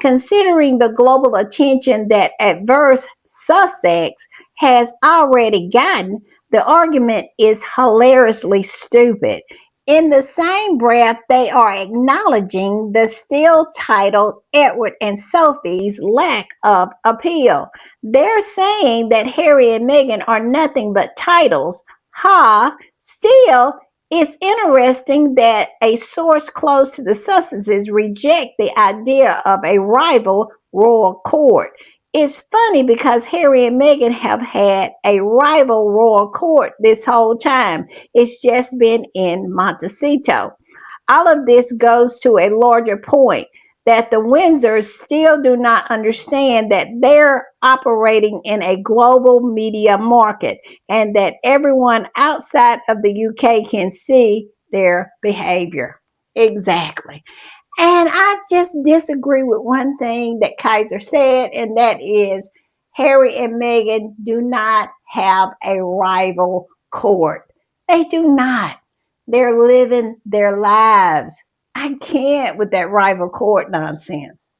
Considering the global attention that adverse Sussex has already gotten, the argument is hilariously stupid. In the same breath, they are acknowledging the still titled Edward and Sophie's lack of appeal. They're saying that Harry and Meghan are nothing but titles. Ha! Still, it's interesting that a source close to the Sussexes reject the idea of a rival royal court. It's funny because Harry and Meghan have had a rival royal court this whole time. It's just been in Montecito. All of this goes to a larger point that the Windsors still do not understand that they're operating in a global media market and that everyone outside of the UK can see their behavior. Exactly. And I just disagree with one thing that Kaiser said, and that is Harry and Meghan do not have a rival court. They do not. They're living their lives. I can't with that rival court nonsense.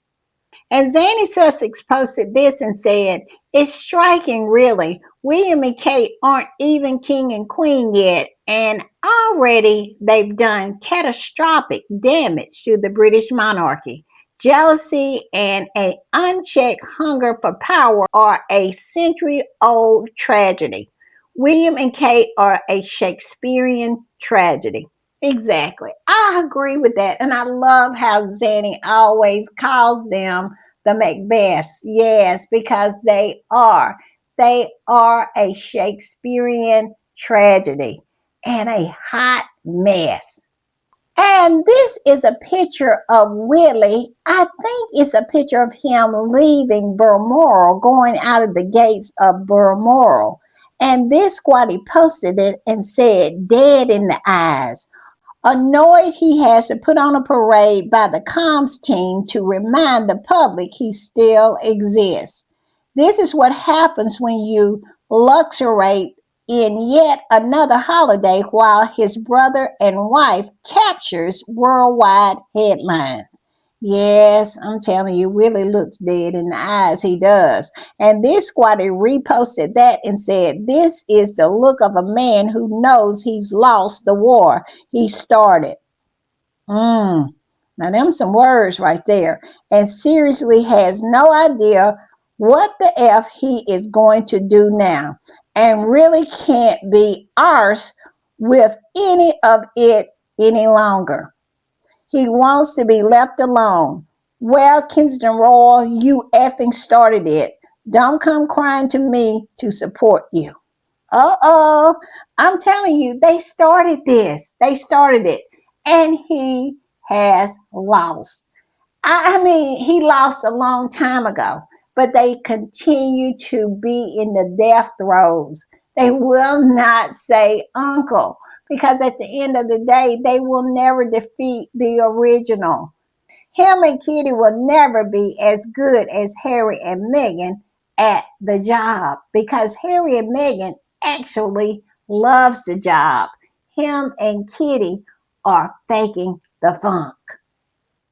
And Zanny Sussex posted this and said, "It's striking, really. William and Kate aren't even king and queen yet, and already they've done catastrophic damage to the British monarchy. Jealousy and an unchecked hunger for power are a century old tragedy. William and Kate are a Shakespearean tragedy." Exactly. I agree with that. And I love how Zanny always calls them the Macbeths. Yes, because they are. They are a Shakespearean tragedy and a hot mess. And this is a picture of Willie. I think it's a picture of him leaving Balmoral, going out of the gates of Balmoral. And this squatty posted it and said, "Dead in the eyes." Annoyed he has to put on a parade by the comms team to remind the public he still exists. This is what happens when you luxuriate in yet another holiday while his brother and wife captures worldwide headlines. Yes, I'm telling you, Willie looks dead in the eyes. He does. And this squatty reposted that and said, "This is the look of a man who knows he's lost the war he started." Now, them some words right there. And seriously has no idea what the F he is going to do now. And really can't be ours with any of it any longer. He wants to be left alone. Well, Kingston Royal, you effing started it. Don't come crying to me to support you. Uh-oh. I'm telling you, they started this. They started it. And he has lost. I mean, he lost a long time ago, but they continue to be in the death throes. They will not say uncle because at the end of the day, they will never defeat the original. Him and Kitty will never be as good as Harry and Meghan at the job because Harry and Meghan actually loves the job. Him and Kitty are faking the funk.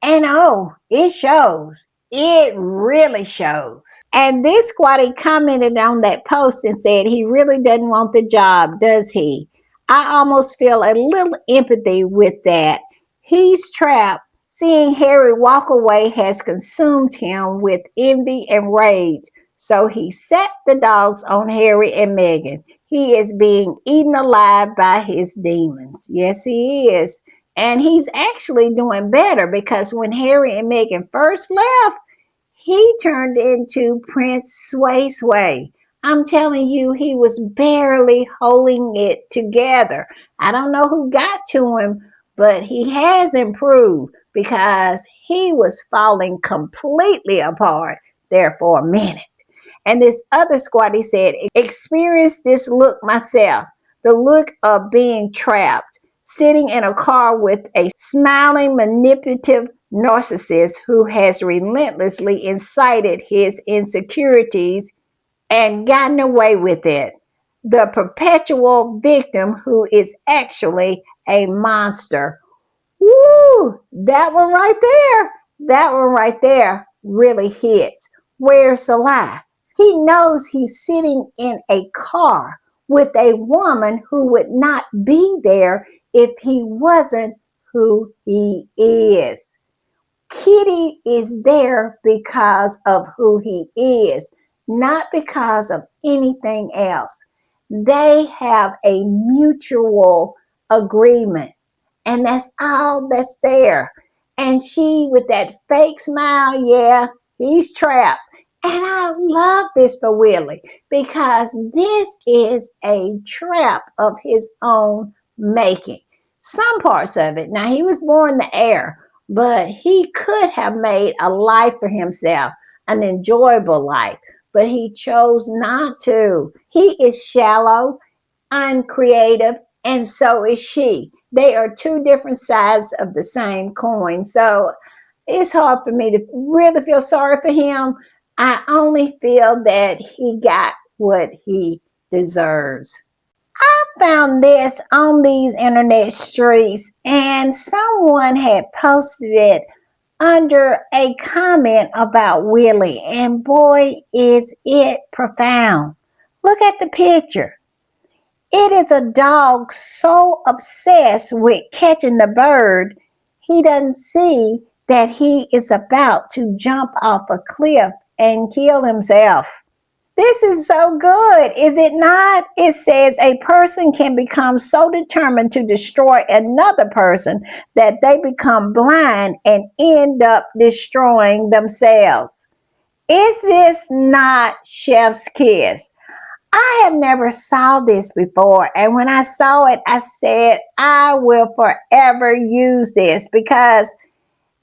And oh, it shows. It really shows. And this squatty commented on that post and said he really doesn't want the job, does he? I almost feel a little empathy with that. He's trapped. Seeing Harry walk away has consumed him with envy and rage. So he set the dogs on Harry and Meghan. He is being eaten alive by his demons. Yes, he is. And he's actually doing better because when Harry and Meghan first left, he turned into Prince Sway Sway. I'm telling you, he was barely holding it together. I don't know who got to him, but he has improved because he was falling completely apart there for a minute. And this other squatty said, "Experience this look myself, the look of being trapped, sitting in a car with a smiling, manipulative narcissist who has relentlessly incited his insecurities and gotten away with it. The perpetual victim who is actually a monster." Woo! That one right there. That one right there really hits. Where's the lie? He knows he's sitting in a car with a woman who would not be there if he wasn't who he is. Kitty is there because of who he is, not because of anything else. They have a mutual agreement, and that's all that's there. And she, with that fake smile, yeah, he's trapped. And I love this for Willie because this is a trap of his own making. Some parts of it. Now, he was born the heir, but he could have made a life for himself, an enjoyable life, but he chose not to. He is shallow, uncreative, and so is she. They are two different sides of the same coin. So it's hard for me to really feel sorry for him. I only feel that he got what he deserves. I found this on these internet streets, and someone had posted it under a comment about Willie, and boy, is it profound. Look at the picture. It is a dog so obsessed with catching the bird, he doesn't see that he is about to jump off a cliff and kill himself. This is so good, is it not? It says a person can become so determined to destroy another person that they become blind and end up destroying themselves. Is this not chef's kiss? I have never saw this before, and when I saw it, I said I will forever use this because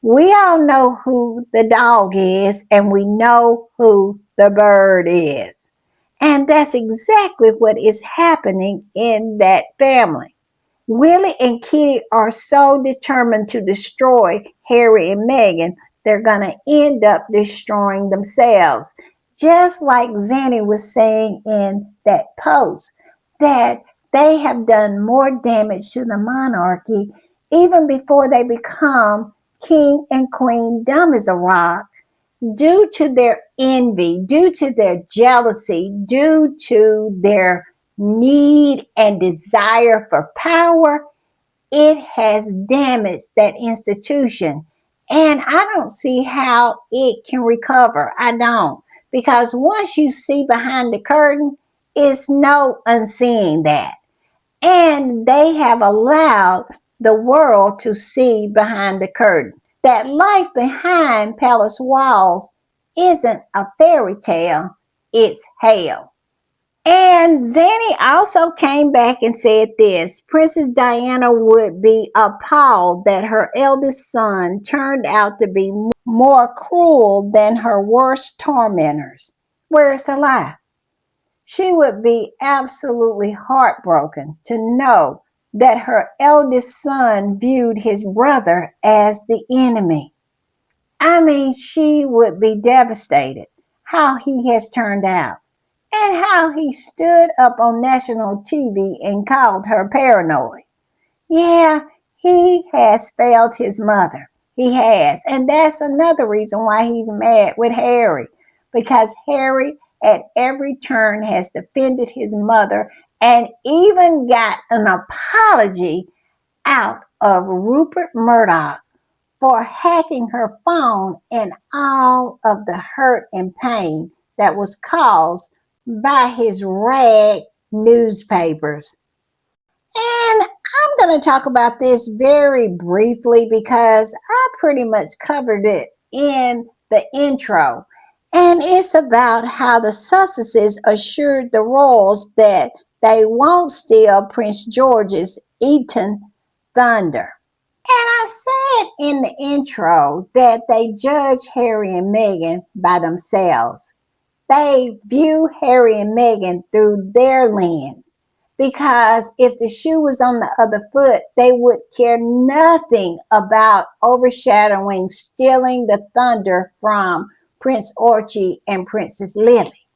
we all know who the dog is and we know who the bird is. And that's exactly what is happening in that family. Willie and Kitty are so determined to destroy Harry and Meghan, they're going to end up destroying themselves. Just like Zanny was saying in that post, that they have done more damage to the monarchy even before they become king and queen dumb as a rock, due to their envy, due to their jealousy, due to their need and desire for power. It has damaged that institution. And I don't see how it can recover. I don't. Because once you see behind the curtain, it's no unseeing that. And they have allowed the world to see behind the curtain. That life behind palace walls isn't a fairy tale, it's hell. And Zanny also came back and said this: Princess Diana would be appalled that her eldest son turned out to be more cruel than her worst tormentors. Where's the lie? She would be absolutely heartbroken to know that her eldest son viewed his brother as the enemy. I mean, she would be devastated how he has turned out and how he stood up on national TV and called her paranoid. Yeah, he has failed his mother. He has. And that's another reason why he's mad with Harry. Because Harry at every turn has defended his mother and even got an apology out of Rupert Murdoch for hacking her phone and all of the hurt and pain that was caused by his rag newspapers. And I'm going to talk about this very briefly because I pretty much covered it in the intro. And it's about how the Sussexes assured the royals that they won't steal Prince George's Eton thunder. And I said in the intro that they judge Harry and Meghan by themselves. They view Harry and Meghan through their lens. Because if the shoe was on the other foot, they would care nothing about overshadowing stealing the thunder from Prince Archie and Princess Lily.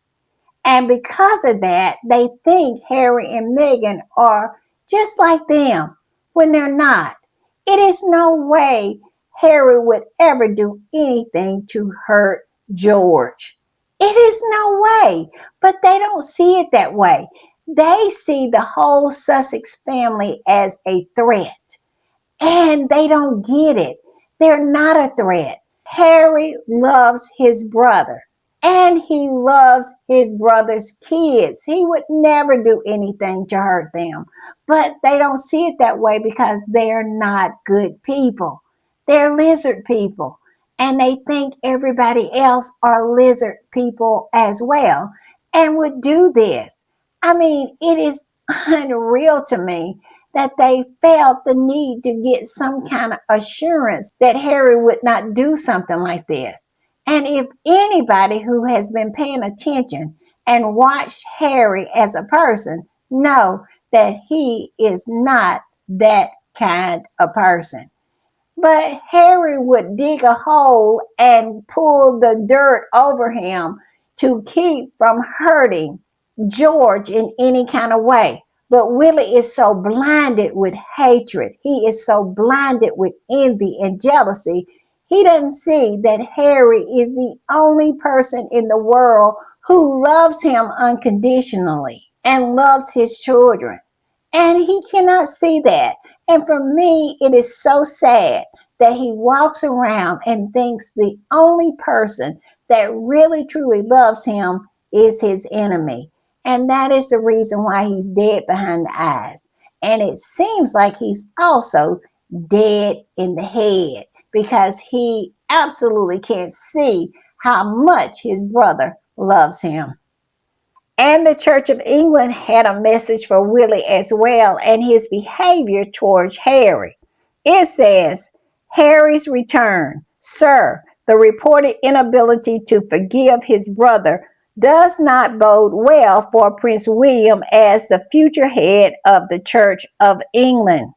And because of that, they think Harry and Meghan are just like them when they're not. It is no way Harry would ever do anything to hurt George. It is no way. But they don't see it that way. They see the whole Sussex family as a threat. And they don't get it. They're not a threat. Harry loves his brother and he loves his brother's kids. He would never do anything to hurt them. But they don't see it that way because they're not good people. They're lizard people. And they think everybody else are lizard people as well and would do this. I mean, it is unreal to me that they felt the need to get some kind of assurance that Harry would not do something like this. And if anybody who has been paying attention and watched Harry as a person know that he is not that kind of person. But Harry would dig a hole and pull the dirt over him to keep from hurting George in any kind of way. But Willie is so blinded with hatred. He is so blinded with envy and jealousy. He doesn't see that Harry is the only person in the world who loves him unconditionally and loves his children. And he cannot see that. And for me, it is so sad that he walks around and thinks the only person that really truly loves him is his enemy. And that is the reason why he's dead behind the eyes. And it seems like he's also dead in the head because he absolutely can't see how much his brother loves him. And the Church of England had a message for Willie as well and his behavior towards Harry. It says, Harry's return. Sir, the reported inability to forgive his brother does not bode well for Prince William as the future head of the Church of England.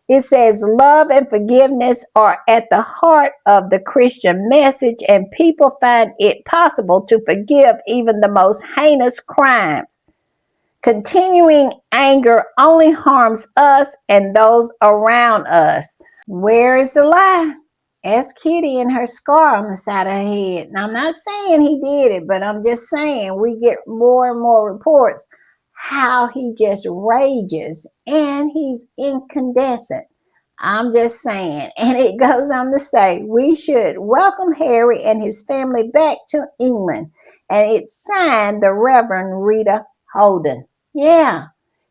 It says love and forgiveness are at the heart of the Christian message, and people find it possible to forgive even the most heinous crimes. Continuing anger only harms us and those around us. Where is the lie? Ask Kitty and her scar on the side of her head. Now, I'm not saying he did it, but I'm just saying we get more and more reports how he just rages and he's incandescent. I'm just saying. And it goes on to say we should welcome Harry and his family back to England. And it's signed the Reverend Rita Holden. Yeah.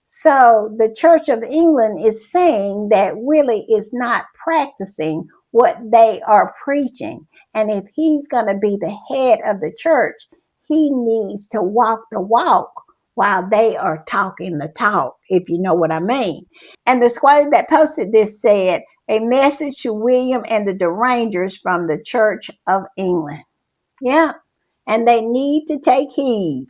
So the Church of England is saying that Willie is not practicing what they are preaching. And if he's going to be the head of the church, he needs to walk the walk while they are talking the talk, if you know what I mean. And the squatter that posted this said, a message to William and the Derangers from the Church of England. Yeah. And they need to take heed.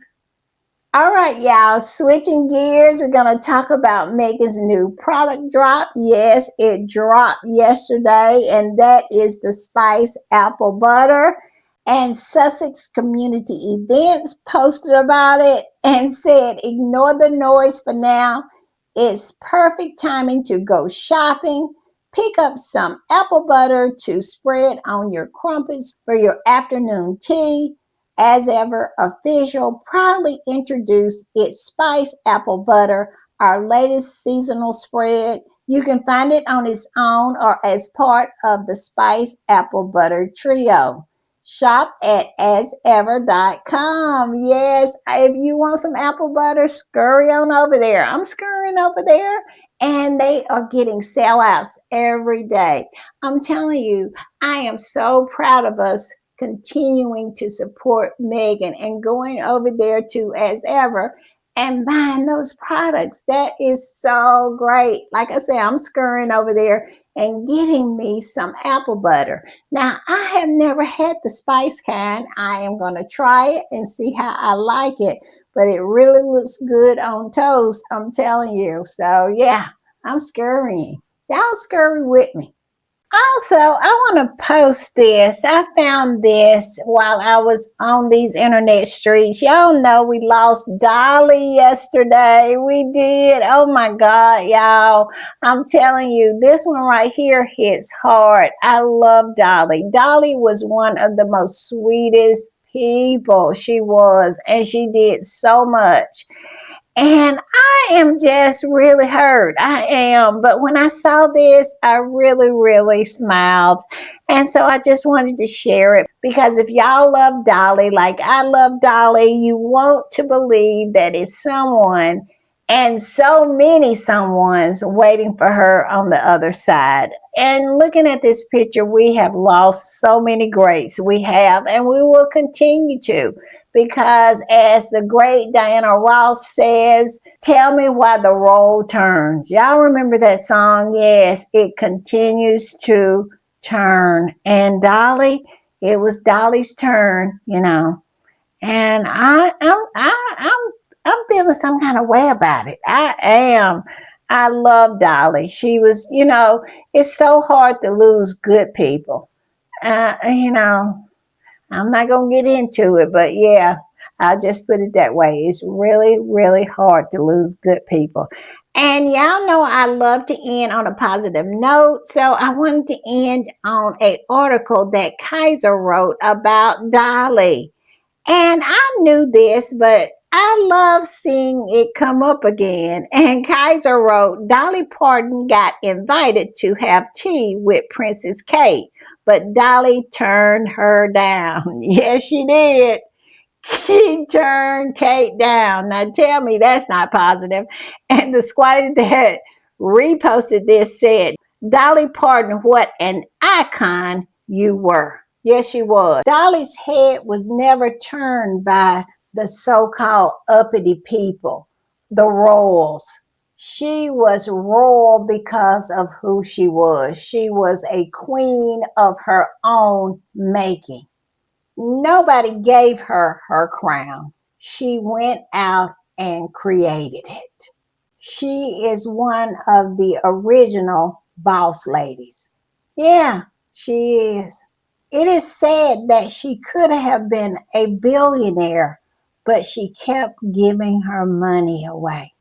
All right, y'all, switching gears, we're going to talk about Meghan's new product drop. Yes, it dropped yesterday, and that is the Spice Apple Butter. And Sussex Community Events posted about it and said, ignore the noise for now. It's perfect timing to go shopping. Pick up some apple butter to spread on your crumpets for your afternoon tea. As ever, Official proudly introduced its Spice Apple Butter, our latest seasonal spread. You can find it on its own or as part of the Spice Apple Butter Trio. Shop at asever.com. Yes, if you want some apple butter, scurry on over there. I'm scurrying over there, and they are getting sellouts every day. I'm telling you, I am so proud of us continuing to support Meghan and going over there to As Ever and buying those products. That is so great. Like I said, I'm scurrying over there and getting me some apple butter. Now, I have never had the spice kind. I am going to try it and see how I like it, but it really looks good on toast, I'm telling you. So, yeah, I'm scurrying. Y'all scurry with me. Also, I want to post this. I found this while I was on these internet streets. Y'all know we lost Dolly yesterday. We did. Oh my God, y'all. I'm telling you, this one right here hits hard. I love Dolly. Dolly was one of the most sweetest people. She was, and she did so much. And I am just really hurt. I am. But when I saw this, I really, really smiled. And so I just wanted to share it because if y'all love Dolly like I love Dolly, you want to believe that it's someone and so many someone's waiting for her on the other side. And looking at this picture, we have lost so many greats. We have, and we will continue to. Because as the great Diana Ross says, tell me why the roll turns. Y'all remember that song? Yes, it continues to turn. And Dolly, it was Dolly's turn, you know. And I'm feeling some kind of way about it. I am. I love Dolly. She was, it's so hard to lose good people. You know, I'm not going to get into it, but yeah, I'll just put it that way. It's really, really hard to lose good people. And y'all know I love to end on a positive note. So I wanted to end on an article that Kaiser wrote about Dolly. And I knew this, but I love seeing it come up again. And Kaiser wrote, Dolly Parton got invited to have tea with Princess Kate, but Dolly turned her down. Yes, she did. She turned Kate down. Now tell me that's not positive. And the squatter that reposted this said, Dolly Parton, what an icon you were. Yes, she was. Dolly's head was never turned by the so called uppity people, the royals. She was royal because of who she was. She was a queen of her own making. Nobody gave her her crown. She went out and created it. She is one of the original boss ladies. Yeah, she is. It is sad that she could have been a billionaire, but she kept giving her money away.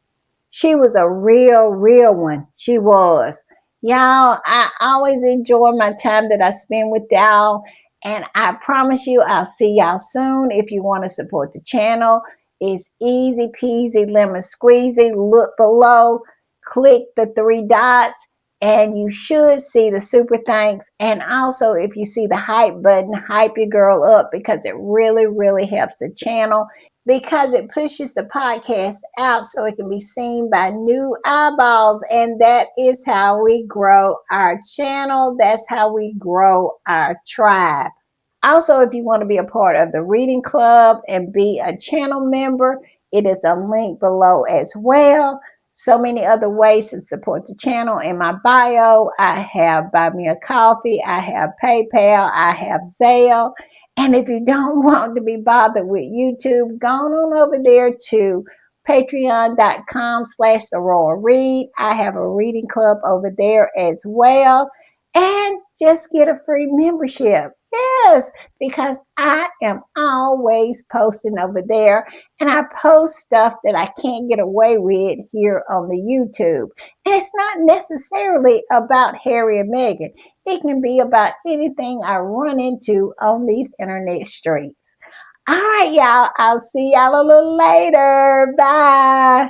She was a real one. She was. Y'all, I always enjoy my time that I spend with y'all. And I promise you, I'll see y'all soon. If you want to support the channel, it's easy peasy, lemon squeezy. Look below, click the three dots, and you should see the super thanks. And also, if you see the hype button, hype your girl up because it really, really helps the channel because it pushes the podcast out so it can be seen by new eyeballs. And that is how we grow our channel. That's how we grow our tribe. Also, if you want to be a part of the reading club and be a channel member, it is a link below as well. So many other ways to support the channel. In my bio, I have Buy Me a Coffee, I have PayPal, I have Zelle. And if you don't want to be bothered with YouTube, go on over there to patreon.com/AuroraRead. I have a reading club over there as well. And just get a free membership. Yes, because I am always posting over there and I post stuff that I can't get away with here on the YouTube. And it's not necessarily about Harry and Meghan. It can be about anything I run into on these internet streets. All right, y'all. I'll see y'all a little later. Bye.